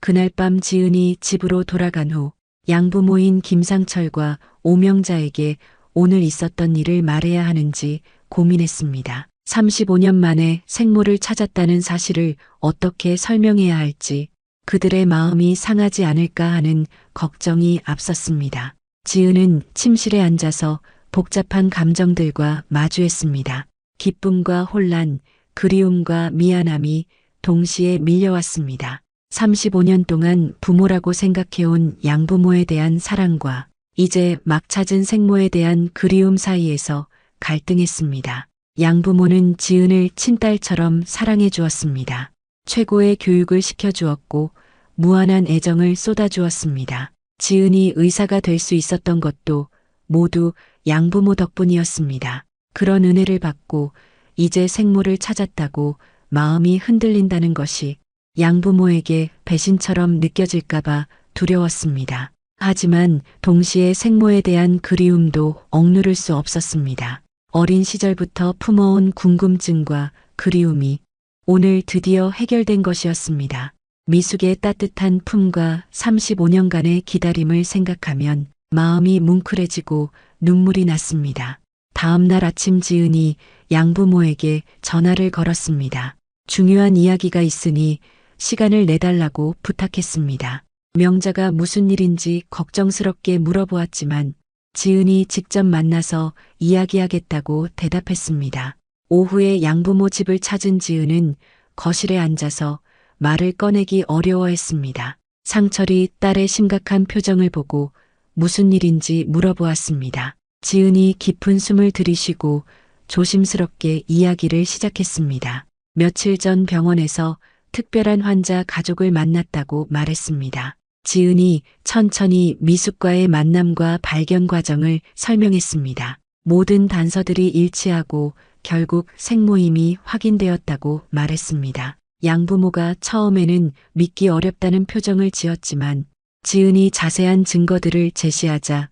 그날 밤 지은이 집으로 돌아간 후 양부모인 김상철과 오명자에게 오늘 있었던 일을 말해야 하는지 고민했습니다. 35년 만에 생모를 찾았다는 사실을 어떻게 설명해야 할지 그들의 마음이 상하지 않을까 하는 걱정이 앞섰습니다. 지은은 침실에 앉아서 복잡한 감정들과 마주했습니다. 기쁨과 혼란, 그리움과 미안함이 동시에 밀려왔습니다. 35년 동안 부모라고 생각해온 양부모에 대한 사랑과 이제 막 찾은 생모에 대한 그리움 사이에서 갈등했습니다. 양부모는 지은을 친딸처럼 사랑해 주었습니다. 최고의 교육을 시켜주었고 무한한 애정을 쏟아주었습니다. 지은이 의사가 될 수 있었던 것도 모두 양부모 덕분이었습니다. 그런 은혜를 받고 이제 생모를 찾았다고 마음이 흔들린다는 것이 양부모에게 배신처럼 느껴질까봐 두려웠습니다. 하지만 동시에 생모에 대한 그리움도 억누를 수 없었습니다. 어린 시절부터 품어온 궁금증과 그리움이 오늘 드디어 해결된 것이었습니다. 미숙의 따뜻한 품과 35년간의 기다림을 생각하면 마음이 뭉클해지고 눈물이 났습니다. 다음 날 아침 지은이 양부모에게 전화를 걸었습니다. 중요한 이야기가 있으니 시간을 내달라고 부탁했습니다. 명자가 무슨 일인지 걱정스럽게 물어보았지만 지은이 직접 만나서 이야기하겠다고 대답했습니다. 오후에 양부모 집을 찾은 지은은 거실에 앉아서 말을 꺼내기 어려워했습니다. 상철이 딸의 심각한 표정을 보고 무슨 일인지 물어보았습니다. 지은이 깊은 숨을 들이쉬고 조심스럽게 이야기를 시작했습니다. 며칠 전 병원에서 특별한 환자 가족을 만났다고 말했습니다. 지은이 천천히 미숙과의 만남과 발견 과정을 설명했습니다. 모든 단서들이 일치하고 결국 생모임이 확인되었다고 말했습니다. 양부모가 처음에는 믿기 어렵다는 표정을 지었지만 지은이 자세한 증거들을 제시하자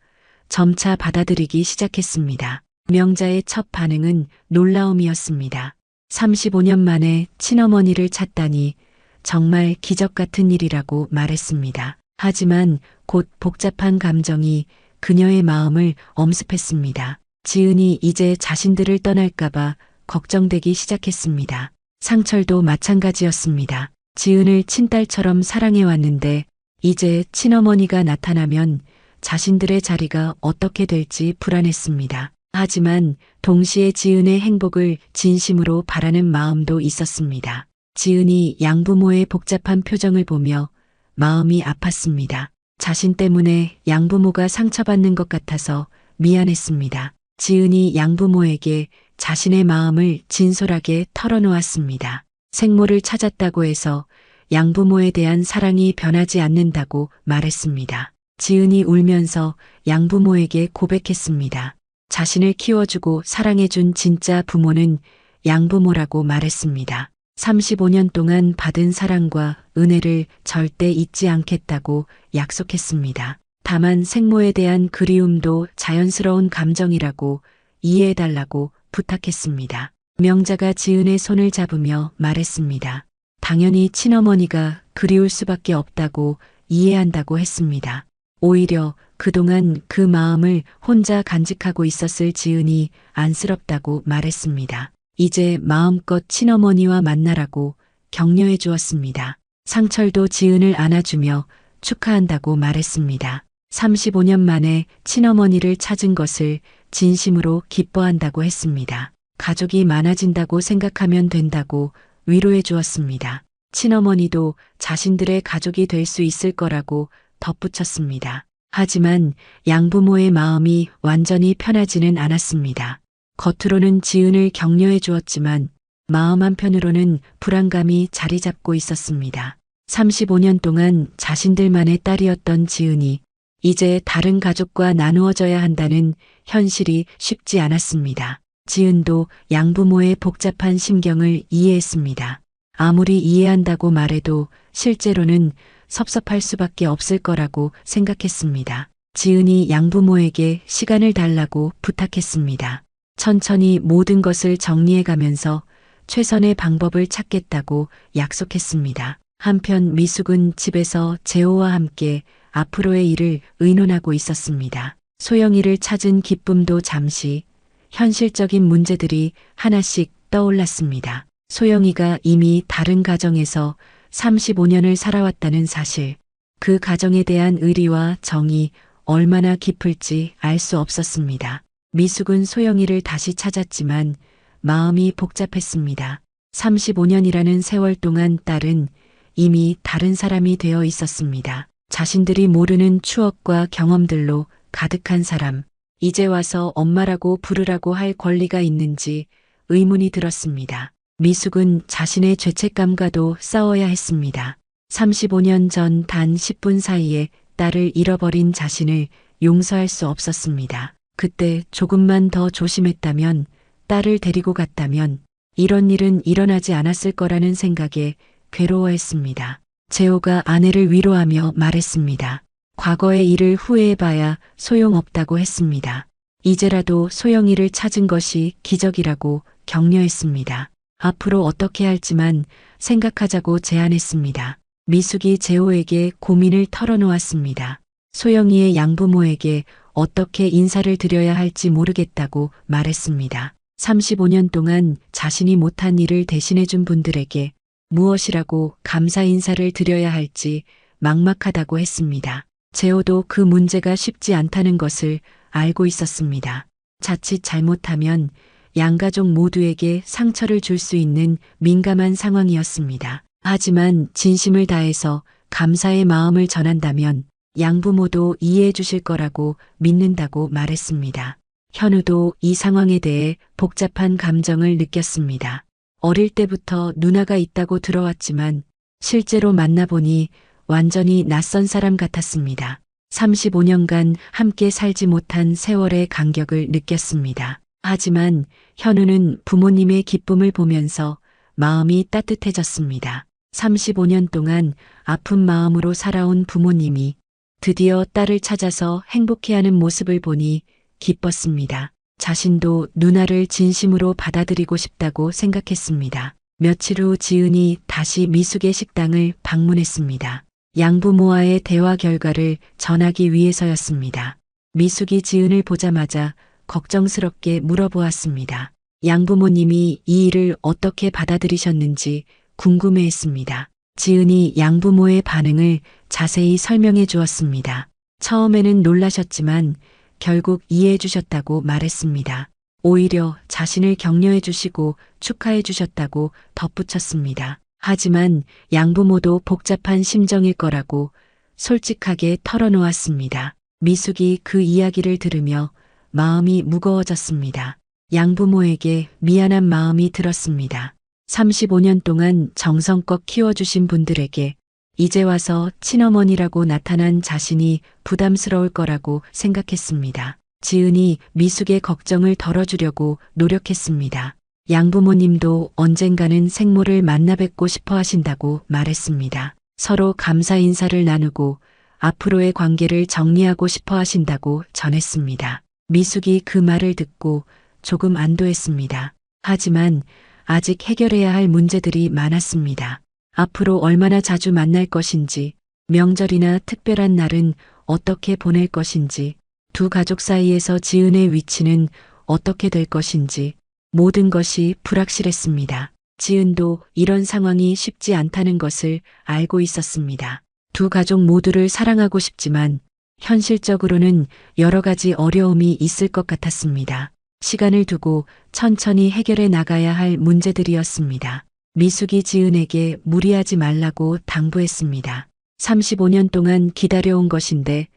점차 받아들이기 시작했습니다. 명자의 첫 반응은 놀라움이었습니다. 35년 만에 친어머니를 찾다니 정말 기적 같은 일이라고 말했습니다. 하지만 곧 복잡한 감정이 그녀의 마음을 엄습했습니다. 지은이 이제 자신들을 떠날까봐 걱정되기 시작했습니다. 상철도 마찬가지였습니다. 지은을 친딸처럼 사랑해왔는데 이제 친어머니가 나타나면 자신들의 자리가 어떻게 될지 불안했습니다. 하지만 동시에 지은의 행복을 진심으로 바라는 마음도 있었습니다. 지은이 양부모의 복잡한 표정을 보며 마음이 아팠습니다. 자신 때문에 양부모가 상처받는 것 같아서 미안했습니다. 지은이 양부모에게 자신의 마음을 진솔하게 털어놓았습니다. 생모를 찾았다고 해서 양부모에 대한 사랑이 변하지 않는다고 말했습니다. 지은이 울면서 양부모에게 고백했습니다. 자신을 키워주고 사랑해준 진짜 부모는 양부모라고 말했습니다. 35년 동안 받은 사랑과 은혜를 절대 잊지 않겠다고 약속했습니다. 다만 생모에 대한 그리움도 자연스러운 감정이라고 이해해달라고 부탁했습니다. 명자가 지은의 손을 잡으며 말했습니다. 당연히 친어머니가 그리울 수밖에 없다고 이해한다고 했습니다. 오히려 그동안 그 마음을 혼자 간직하고 있었을 지은이 안쓰럽다고 말했습니다. 이제 마음껏 친어머니와 만나라고 격려해 주었습니다. 상철도 지은을 안아주며 축하한다고 말했습니다. 35년 만에 친어머니를 찾은 것을 진심으로 기뻐한다고 했습니다. 가족이 많아진다고 생각하면 된다고 위로해 주었습니다. 친어머니도 자신들의 가족이 될 수 있을 거라고 덧붙였습니다. 하지만 양부모의 마음이 완전히 편하지는 않았습니다. 겉으로는 지은을 격려해 주었지만 마음 한편으로는 불안감이 자리 잡고 있었습니다. 35년 동안 자신들만의 딸이었던 지은이 이제 다른 가족과 나누어져야 한다는 현실이 쉽지 않았습니다. 지은도 양부모의 복잡한 심경을 이해했습니다. 아무리 이해한다고 말해도 실제로는 섭섭할 수밖에 없을 거라고 생각했습니다. 지은이 양부모에게 시간을 달라고 부탁했습니다. 천천히 모든 것을 정리해가면서 최선의 방법을 찾겠다고 약속했습니다. 한편 미숙은 집에서 재호와 함께 앞으로의 일을 의논하고 있었습니다. 소영이를 찾은 기쁨도 잠시, 현실적인 문제들이 하나씩 떠올랐습니다. 소영이가 이미 다른 가정에서 35년을 살아왔다는 사실, 그 가정에 대한 의리와 정이 얼마나 깊을지 알 수 없었습니다. 미숙은 소영이를 다시 찾았지만 마음이 복잡했습니다. 35년이라는 세월 동안 딸은 이미 다른 사람이 되어 있었습니다. 자신들이 모르는 추억과 경험들로 가득한 사람, 이제 와서 엄마라고 부르라고 할 권리가 있는지 의문이 들었습니다. 미숙은 자신의 죄책감과도 싸워야 했습니다. 35년 전 단 10분 사이에 딸을 잃어버린 자신을 용서할 수 없었습니다. 그때 조금만 더 조심했다면, 딸을 데리고 갔다면 이런 일은 일어나지 않았을 거라는 생각에 괴로워했습니다. 재호가 아내를 위로하며 말했습니다. 과거의 일을 후회해봐야 소용없다고 했습니다. 이제라도 소영이를 찾은 것이 기적이라고 격려했습니다. 앞으로 어떻게 할지만 생각하자고 제안했습니다. 미숙이 재호에게 고민을 털어놓았습니다. 소영이의 양부모에게 어떻게 인사를 드려야 할지 모르겠다고 말했습니다. 35년 동안 자신이 못한 일을 대신해준 분들에게 무엇이라고 감사 인사를 드려야 할지 막막하다고 했습니다. 재호도 그 문제가 쉽지 않다는 것을 알고 있었습니다. 자칫 잘못하면 양가족 모두에게 상처를 줄 수 있는 민감한 상황이었습니다. 하지만 진심을 다해서 감사의 마음을 전한다면 양부모도 이해해 주실 거라고 믿는다고 말했습니다. 현우도 이 상황에 대해 복잡한 감정을 느꼈습니다. 어릴 때부터 누나가 있다고 들어왔지만 실제로 만나보니 완전히 낯선 사람 같았습니다. 35년간 함께 살지 못한 세월의 간격을 느꼈습니다. 하지만 현우는 부모님의 기쁨을 보면서 마음이 따뜻해졌습니다. 35년 동안 아픈 마음으로 살아온 부모님이 드디어 딸을 찾아서 행복해하는 모습을 보니 기뻤습니다. 자신도 누나를 진심으로 받아들이고 싶다고 생각했습니다. 며칠 후 지은이 다시 미숙의 식당을 방문했습니다. 양부모와의 대화 결과를 전하기 위해서였습니다. 미숙이 지은을 보자마자 걱정스럽게 물어보았습니다. 양부모님이 이 일을 어떻게 받아들이셨는지 궁금해했습니다. 지은이 양부모의 반응을 자세히 설명해 주었습니다. 처음에는 놀라셨지만 결국 이해해 주셨다고 말했습니다. 오히려 자신을 격려해 주시고 축하해 주셨다고 덧붙였습니다. 하지만 양부모도 복잡한 심정일 거라고 솔직하게 털어놓았습니다. 미숙이 그 이야기를 들으며 마음이 무거워졌습니다. 양부모에게 미안한 마음이 들었습니다. 35년 동안 정성껏 키워주신 분들에게 이제 와서 친어머니라고 나타난 자신이 부담스러울 거라고 생각했습니다. 지은이 미숙의 걱정을 덜어주려고 노력했습니다. 양부모님도 언젠가는 생모를 만나 뵙고 싶어 하신다고 말했습니다. 서로 감사 인사를 나누고 앞으로의 관계를 정리하고 싶어 하신다고 전했습니다. 미숙이 그 말을 듣고 조금 안도했습니다. 하지만 아직 해결해야 할 문제들이 많았습니다. 앞으로 얼마나 자주 만날 것인지, 명절이나 특별한 날은 어떻게 보낼 것인지, 두 가족 사이에서 지은의 위치는 어떻게 될 것인지 모든 것이 불확실했습니다. 지은도 이런 상황이 쉽지 않다는 것을 알고 있었습니다. 두 가족 모두를 사랑하고 싶지만 현실적으로는 여러 가지 어려움이 있을 것 같았습니다. 시간을 두고 천천히 해결해 나가야 할 문제들이었습니다. 미숙이 지은에게 무리하지 말라고 당부했습니다. 35년 동안 기다려온 것인데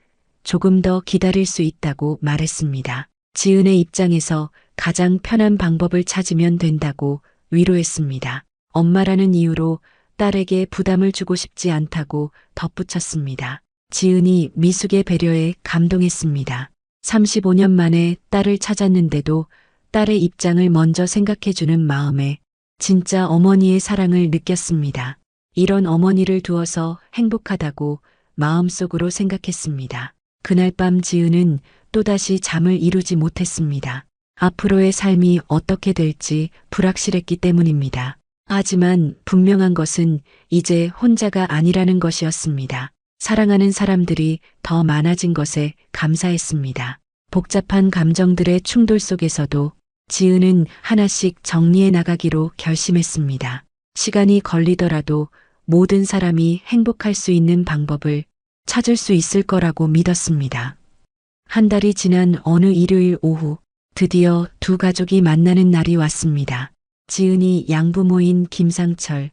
조금 더 기다릴 수 있다고 말했습니다. 지은의 입장에서 가장 편한 방법을 찾으면 된다고 위로했습니다. 엄마라는 이유로 딸에게 부담을 주고 싶지 않다고 덧붙였습니다. 지은이 미숙의 배려에 감동했습니다. 35년 만에 딸을 찾았는데도 딸의 입장을 먼저 생각해주는 마음에 진짜 어머니의 사랑을 느꼈습니다. 이런 어머니를 두어서 행복하다고 마음속으로 생각했습니다. 그날 밤 지은은 또다시 잠을 이루지 못했습니다. 앞으로의 삶이 어떻게 될지 불확실했기 때문입니다. 하지만 분명한 것은 이제 혼자가 아니라는 것이었습니다. 사랑하는 사람들이 더 많아진 것에 감사했습니다. 복잡한 감정들의 충돌 속에서도 지은은 하나씩 정리해 나가기로 결심했습니다. 시간이 걸리더라도 모든 사람이 행복할 수 있는 방법을 찾을 수 있을 거라고 믿었습니다. 한 달이 지난 어느 일요일 오후 드디어 두 가족이 만나는 날이 왔습니다. 지은이 양부모인 김상철,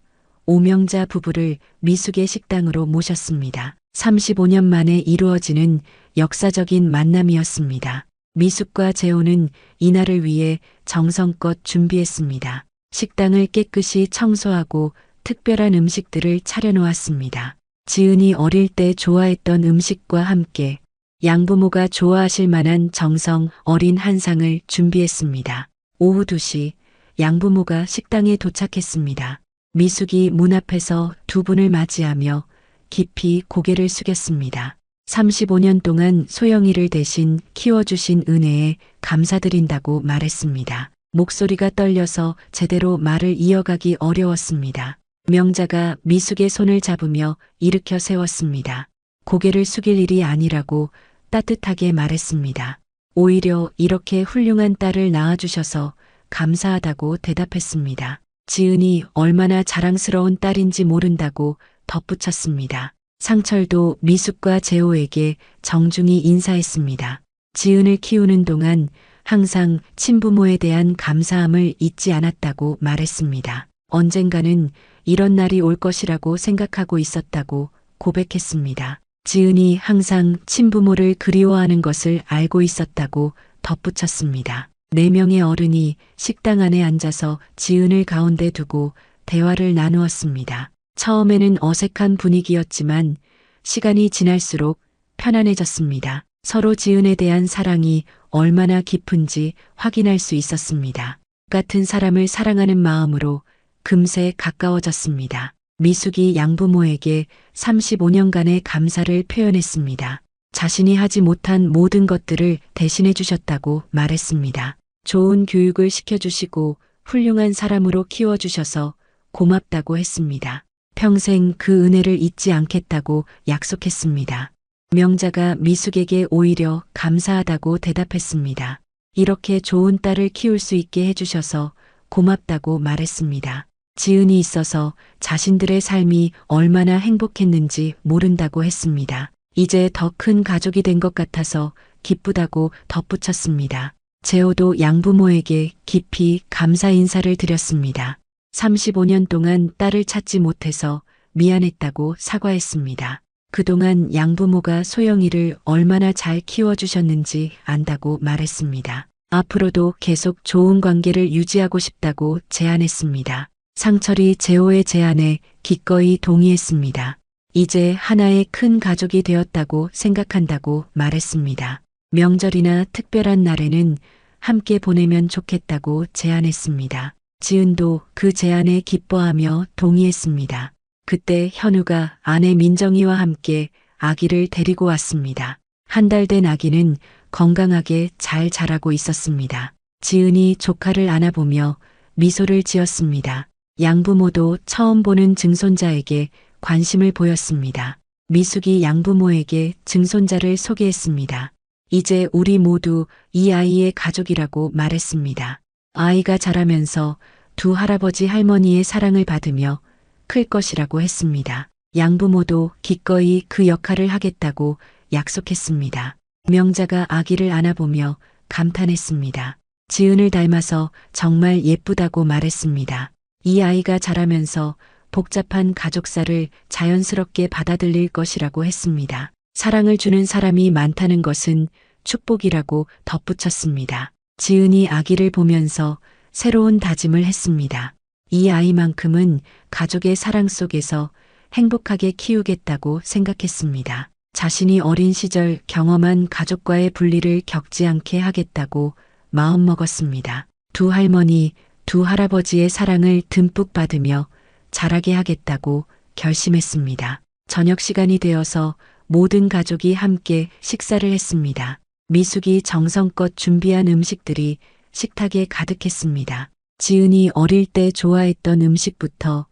오명자 부부를 미숙의 식당으로 모셨습니다. 35년 만에 이루어지는 역사적인 만남이었습니다. 미숙과 재호는 이날을 위해 정성껏 준비했습니다. 식당을 깨끗이 청소하고 특별한 음식들을 차려놓았습니다. 지은이 어릴 때 좋아했던 음식과 함께 양부모가 좋아하실 만한 정성 어린 한상을 준비했습니다. 오후 2시 양부모가 식당에 도착했습니다. 미숙이 문 앞에서 두 분을 맞이하며 깊이 고개를 숙였습니다. 35년 동안 소영이를 대신 키워주신 은혜에 감사드린다고 말했습니다. 목소리가 떨려서 제대로 말을 이어가기 어려웠습니다. 명자가 미숙의 손을 잡으며 일으켜 세웠습니다. 고개를 숙일 일이 아니라고 따뜻하게 말했습니다. 오히려 이렇게 훌륭한 딸을 낳아주셔서 감사하다고 대답했습니다. 지은이 얼마나 자랑스러운 딸인지 모른다고 덧붙였습니다. 상철도 미숙과 재호에게 정중히 인사했습니다. 지은을 키우는 동안 항상 친부모에 대한 감사함을 잊지 않았다고 말했습니다. 언젠가는 이런 날이 올 것이라고 생각하고 있었다고 고백했습니다. 지은이 항상 친부모를 그리워하는 것을 알고 있었다고 덧붙였습니다. 4명의 어른이 식당 안에 앉아서 지은을 가운데 두고 대화를 나누었습니다. 처음에는 어색한 분위기였지만 시간이 지날수록 편안해졌습니다. 서로 지은에 대한 사랑이 얼마나 깊은지 확인할 수 있었습니다. 같은 사람을 사랑하는 마음으로 금세 가까워졌습니다. 미숙이 양부모에게 35년간의 감사를 표현했습니다. 자신이 하지 못한 모든 것들을 대신해 주셨다고 말했습니다. 좋은 교육을 시켜주시고 훌륭한 사람으로 키워주셔서 고맙다고 했습니다. 평생 그 은혜를 잊지 않겠다고 약속했습니다. 명자가 미숙에게 오히려 감사하다고 대답했습니다. 이렇게 좋은 딸을 키울 수 있게 해주셔서 고맙다고 말했습니다. 지은이 있어서 자신들의 삶이 얼마나 행복했는지 모른다고 했습니다. 이제 더 큰 가족이 된 것 같아서 기쁘다고 덧붙였습니다. 재호도 양부모에게 깊이 감사 인사를 드렸습니다. 35년 동안 딸을 찾지 못해서 미안했다고 사과했습니다. 그동안 양부모가 소영이를 얼마나 잘 키워주셨는지 안다고 말했습니다. 앞으로도 계속 좋은 관계를 유지하고 싶다고 제안했습니다. 상철이 재호의 제안에 기꺼이 동의했습니다. 이제 하나의 큰 가족이 되었다고 생각한다고 말했습니다. 명절이나 특별한 날에는 함께 보내면 좋겠다고 제안했습니다. 지은도 그 제안에 기뻐하며 동의했습니다. 그때 현우가 아내 민정이와 함께 아기를 데리고 왔습니다. 한 달 된 아기는 건강하게 잘 자라고 있었습니다. 지은이 조카를 안아보며 미소를 지었습니다. 양부모도 처음 보는 증손자에게 관심을 보였습니다. 미숙이 양부모에게 증손자를 소개했습니다. 이제 우리 모두 이 아이의 가족이라고 말했습니다. 아이가 자라면서 두 할아버지 할머니의 사랑을 받으며 클 것이라고 했습니다. 양부모도 기꺼이 그 역할을 하겠다고 약속했습니다. 명자가 아기를 안아보며 감탄했습니다. 지은을 닮아서 정말 예쁘다고 말했습니다. 이 아이가 자라면서 복잡한 가족사를 자연스럽게 받아들일 것이라고 했습니다. 사랑을 주는 사람이 많다는 것은 축복이라고 덧붙였습니다. 지은이 아기를 보면서 새로운 다짐을 했습니다. 이 아이만큼은 가족의 사랑 속에서 행복하게 키우겠다고 생각했습니다. 자신이 어린 시절 경험한 가족과의 분리를 겪지 않게 하겠다고 마음먹었습니다. 두 할머니, 두 할아버지의 사랑을 듬뿍 받으며 자라게 하겠다고 결심했습니다. 저녁 시간이 되어서 모든 가족이 함께 식사를 했습니다. 미숙이 정성껏 준비한 음식들이 식탁에 가득했습니다. 지은이 어릴 때 좋아했던 음식부터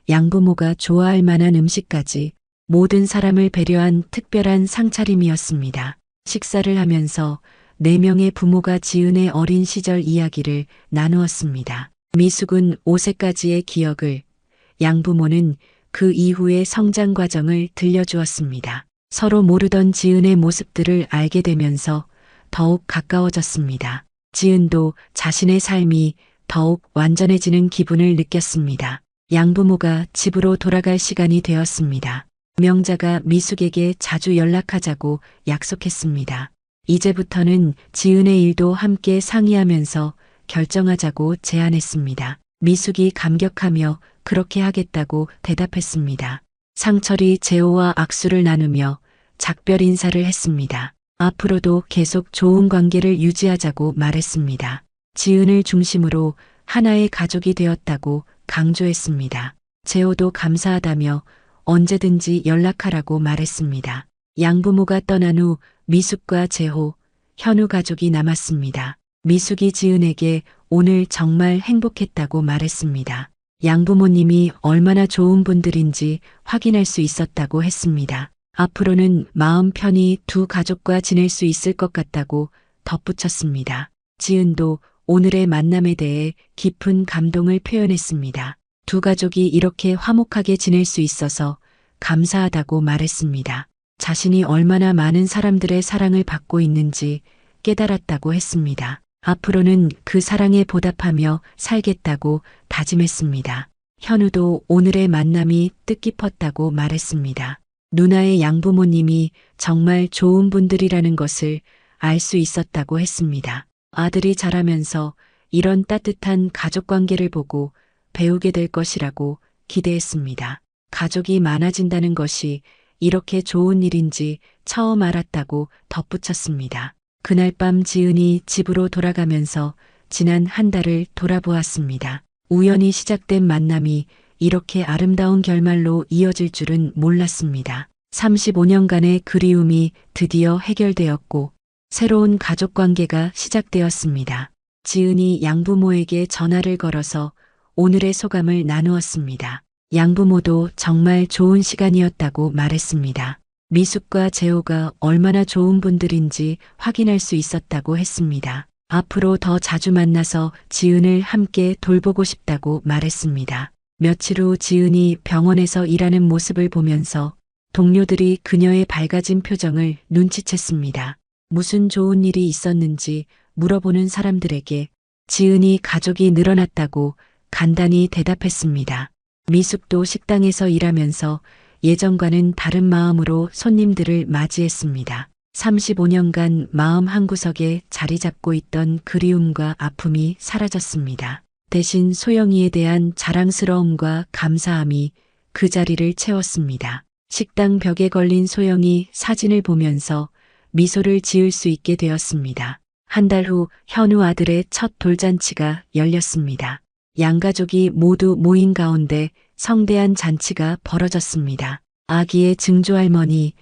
양부모가 좋아할 만한 음식까지 모든 사람을 배려한 특별한 상차림이었습니다. 식사를 하면서 4명의 부모가 지은의 어린 시절 이야기를 나누었습니다. 미숙은 5세까지의 기억을, 양부모는 그 이후의 성장 과정을 들려주었습니다. 서로 모르던 지은의 모습들을 알게 되면서 더욱 가까워졌습니다. 지은도 자신의 삶이 더욱 완전해지는 기분을 느꼈습니다. 양부모가 집으로 돌아갈 시간이 되었습니다. 명자가 미숙에게 자주 연락하자고 약속했습니다. 이제부터는 지은의 일도 함께 상의하면서 결정하자고 제안했습니다. 미숙이 감격하며 그렇게 하겠다고 대답했습니다. 상철이 재호와 악수를 나누며 작별 인사를 했습니다. 앞으로도 계속 좋은 관계를 유지하자고 말했습니다. 지은을 중심으로 하나의 가족이 되었다고 강조했습니다. 재호도 감사하다며 언제든지 연락하라고 말했습니다. 양부모가 떠난 후 미숙과 재호, 현우 가족이 남았습니다. 미숙이 지은에게 오늘 정말 행복했다고 말했습니다. 양부모님이 얼마나 좋은 분들인지 확인할 수 있었다고 했습니다. 앞으로는 마음 편히 두 가족과 지낼 수 있을 것 같다고 덧붙였습니다. 지은도 오늘의 만남에 대해 깊은 감동을 표현했습니다. 두 가족이 이렇게 화목하게 지낼 수 있어서 감사하다고 말했습니다. 자신이 얼마나 많은 사람들의 사랑을 받고 있는지 깨달았다고 했습니다. 앞으로는 그 사랑에 보답하며 살겠다고 다짐했습니다. 현우도 오늘의 만남이 뜻깊었다고 말했습니다. 누나의 양부모님이 정말 좋은 분들이라는 것을 알 수 있었다고 했습니다. 아들이 자라면서 이런 따뜻한 가족 관계를 보고 배우게 될 것이라고 기대했습니다. 가족이 많아진다는 것이 이렇게 좋은 일인지 처음 알았다고 덧붙였습니다. 그날 밤 지은이 집으로 돌아가면서 지난 한 달을 돌아보았습니다. 우연히 시작된 만남이 이렇게 아름다운 결말로 이어질 줄은 몰랐습니다. 35년간의 그리움이 드디어 해결되었고 새로운 가족 관계가 시작되었습니다. 지은이 양부모에게 전화를 걸어서 오늘의 소감을 나누었습니다. 양부모도 정말 좋은 시간이었다고 말했습니다. 미숙과 재호가 얼마나 좋은 분들인지 확인할 수 있었다고 했습니다. 앞으로 더 자주 만나서 지은을 함께 돌보고 싶다고 말했습니다. 며칠 후 지은이 병원에서 일하는 모습을 보면서 동료들이 그녀의 밝아진 표정을 눈치챘습니다. 무슨 좋은 일이 있었는지 물어보는 사람들에게 지은이 가족이 늘어났다고 간단히 대답했습니다. 미숙도 식당에서 일하면서 예전과는 다른 마음으로 손님들을 맞이했습니다. 35년간 마음 한구석에 자리 잡고 있던 그리움과 아픔이 사라졌습니다. 대신 소영이에 대한 자랑스러움과 감사함이 그 자리를 채웠습니다. 식당 벽에 걸린 소영이 사진을 보면서 미소를 지을 수 있게 되었습니다. 한 달 후 현우 아들의 첫 돌잔치가 열렸습니다. 양가족이 모두 모인 가운데 성대한 잔치가 벌어졌습니다. 아기의 증조할머니,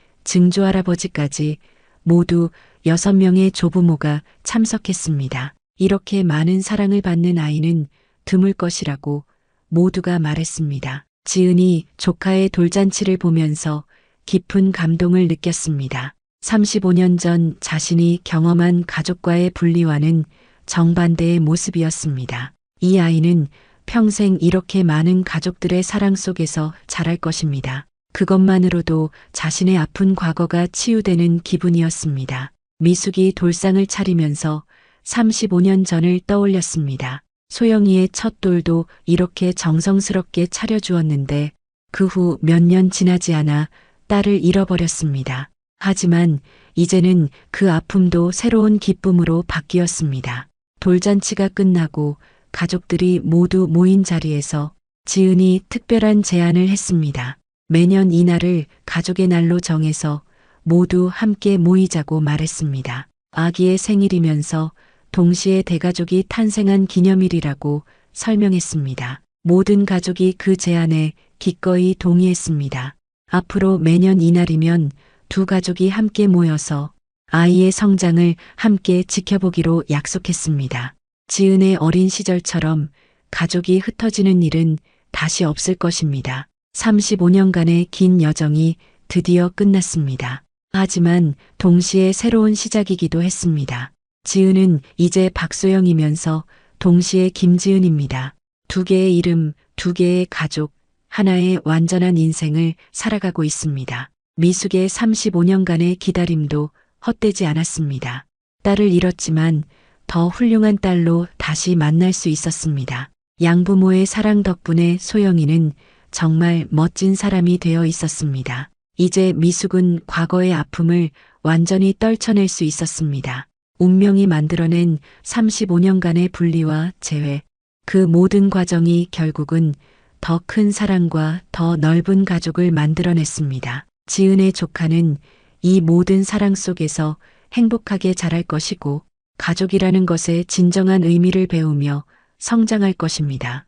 증조할아버지까지 모두 6명의 조부모가 참석했습니다. 이렇게 많은 사랑을 받는 아이는 드물 것이라고 모두가 말했습니다. 지은이 조카의 돌잔치를 보면서 깊은 감동을 느꼈습니다. 35년 전 자신이 경험한 가족과의 분리와는 정반대의 모습이었습니다. 이 아이는 평생 이렇게 많은 가족들의 사랑 속에서 자랄 것입니다. 그것만으로도 자신의 아픈 과거가 치유되는 기분이었습니다. 미숙이 돌상을 차리면서 35년 전을 떠올렸습니다. 소영이의 첫 돌도 이렇게 정성스럽게 차려주었는데 그 후 몇 년 지나지 않아 딸을 잃어버렸습니다. 하지만 이제는 그 아픔도 새로운 기쁨으로 바뀌었습니다. 돌잔치가 끝나고 가족들이 모두 모인 자리에서 지은이 특별한 제안을 했습니다. 매년 이날을 가족의 날로 정해서 모두 함께 모이자고 말했습니다. 아기의 생일이면서 동시에 대가족이 탄생한 기념일이라고 설명했습니다. 모든 가족이 그 제안에 기꺼이 동의했습니다. 앞으로 매년 이날이면 두 가족이 함께 모여서 아이의 성장을 함께 지켜보기로 약속했습니다. 지은의 어린 시절처럼 가족이 흩어지는 일은 다시 없을 것입니다. 35년간의 긴 여정이 드디어 끝났습니다. 하지만 동시에 새로운 시작이기도 했습니다. 지은은 이제 박소영이면서 동시에 김지은입니다. 두 개의 이름, 두 개의 가족, 하나의 완전한 인생을 살아가고 있습니다. 미숙의 35년간의 기다림도 헛되지 않았습니다. 딸을 잃었지만 더 훌륭한 딸로 다시 만날 수 있었습니다. 양부모의 사랑 덕분에 소영이는 정말 멋진 사람이 되어 있었습니다. 이제 미숙은 과거의 아픔을 완전히 떨쳐낼 수 있었습니다. 운명이 만들어낸 35년간의 분리와 재회, 그 모든 과정이 결국은 더 큰 사랑과 더 넓은 가족을 만들어냈습니다. 지은의 조카는 이 모든 사랑 속에서 행복하게 자랄 것이고 가족이라는 것의 진정한 의미를 배우며 성장할 것입니다.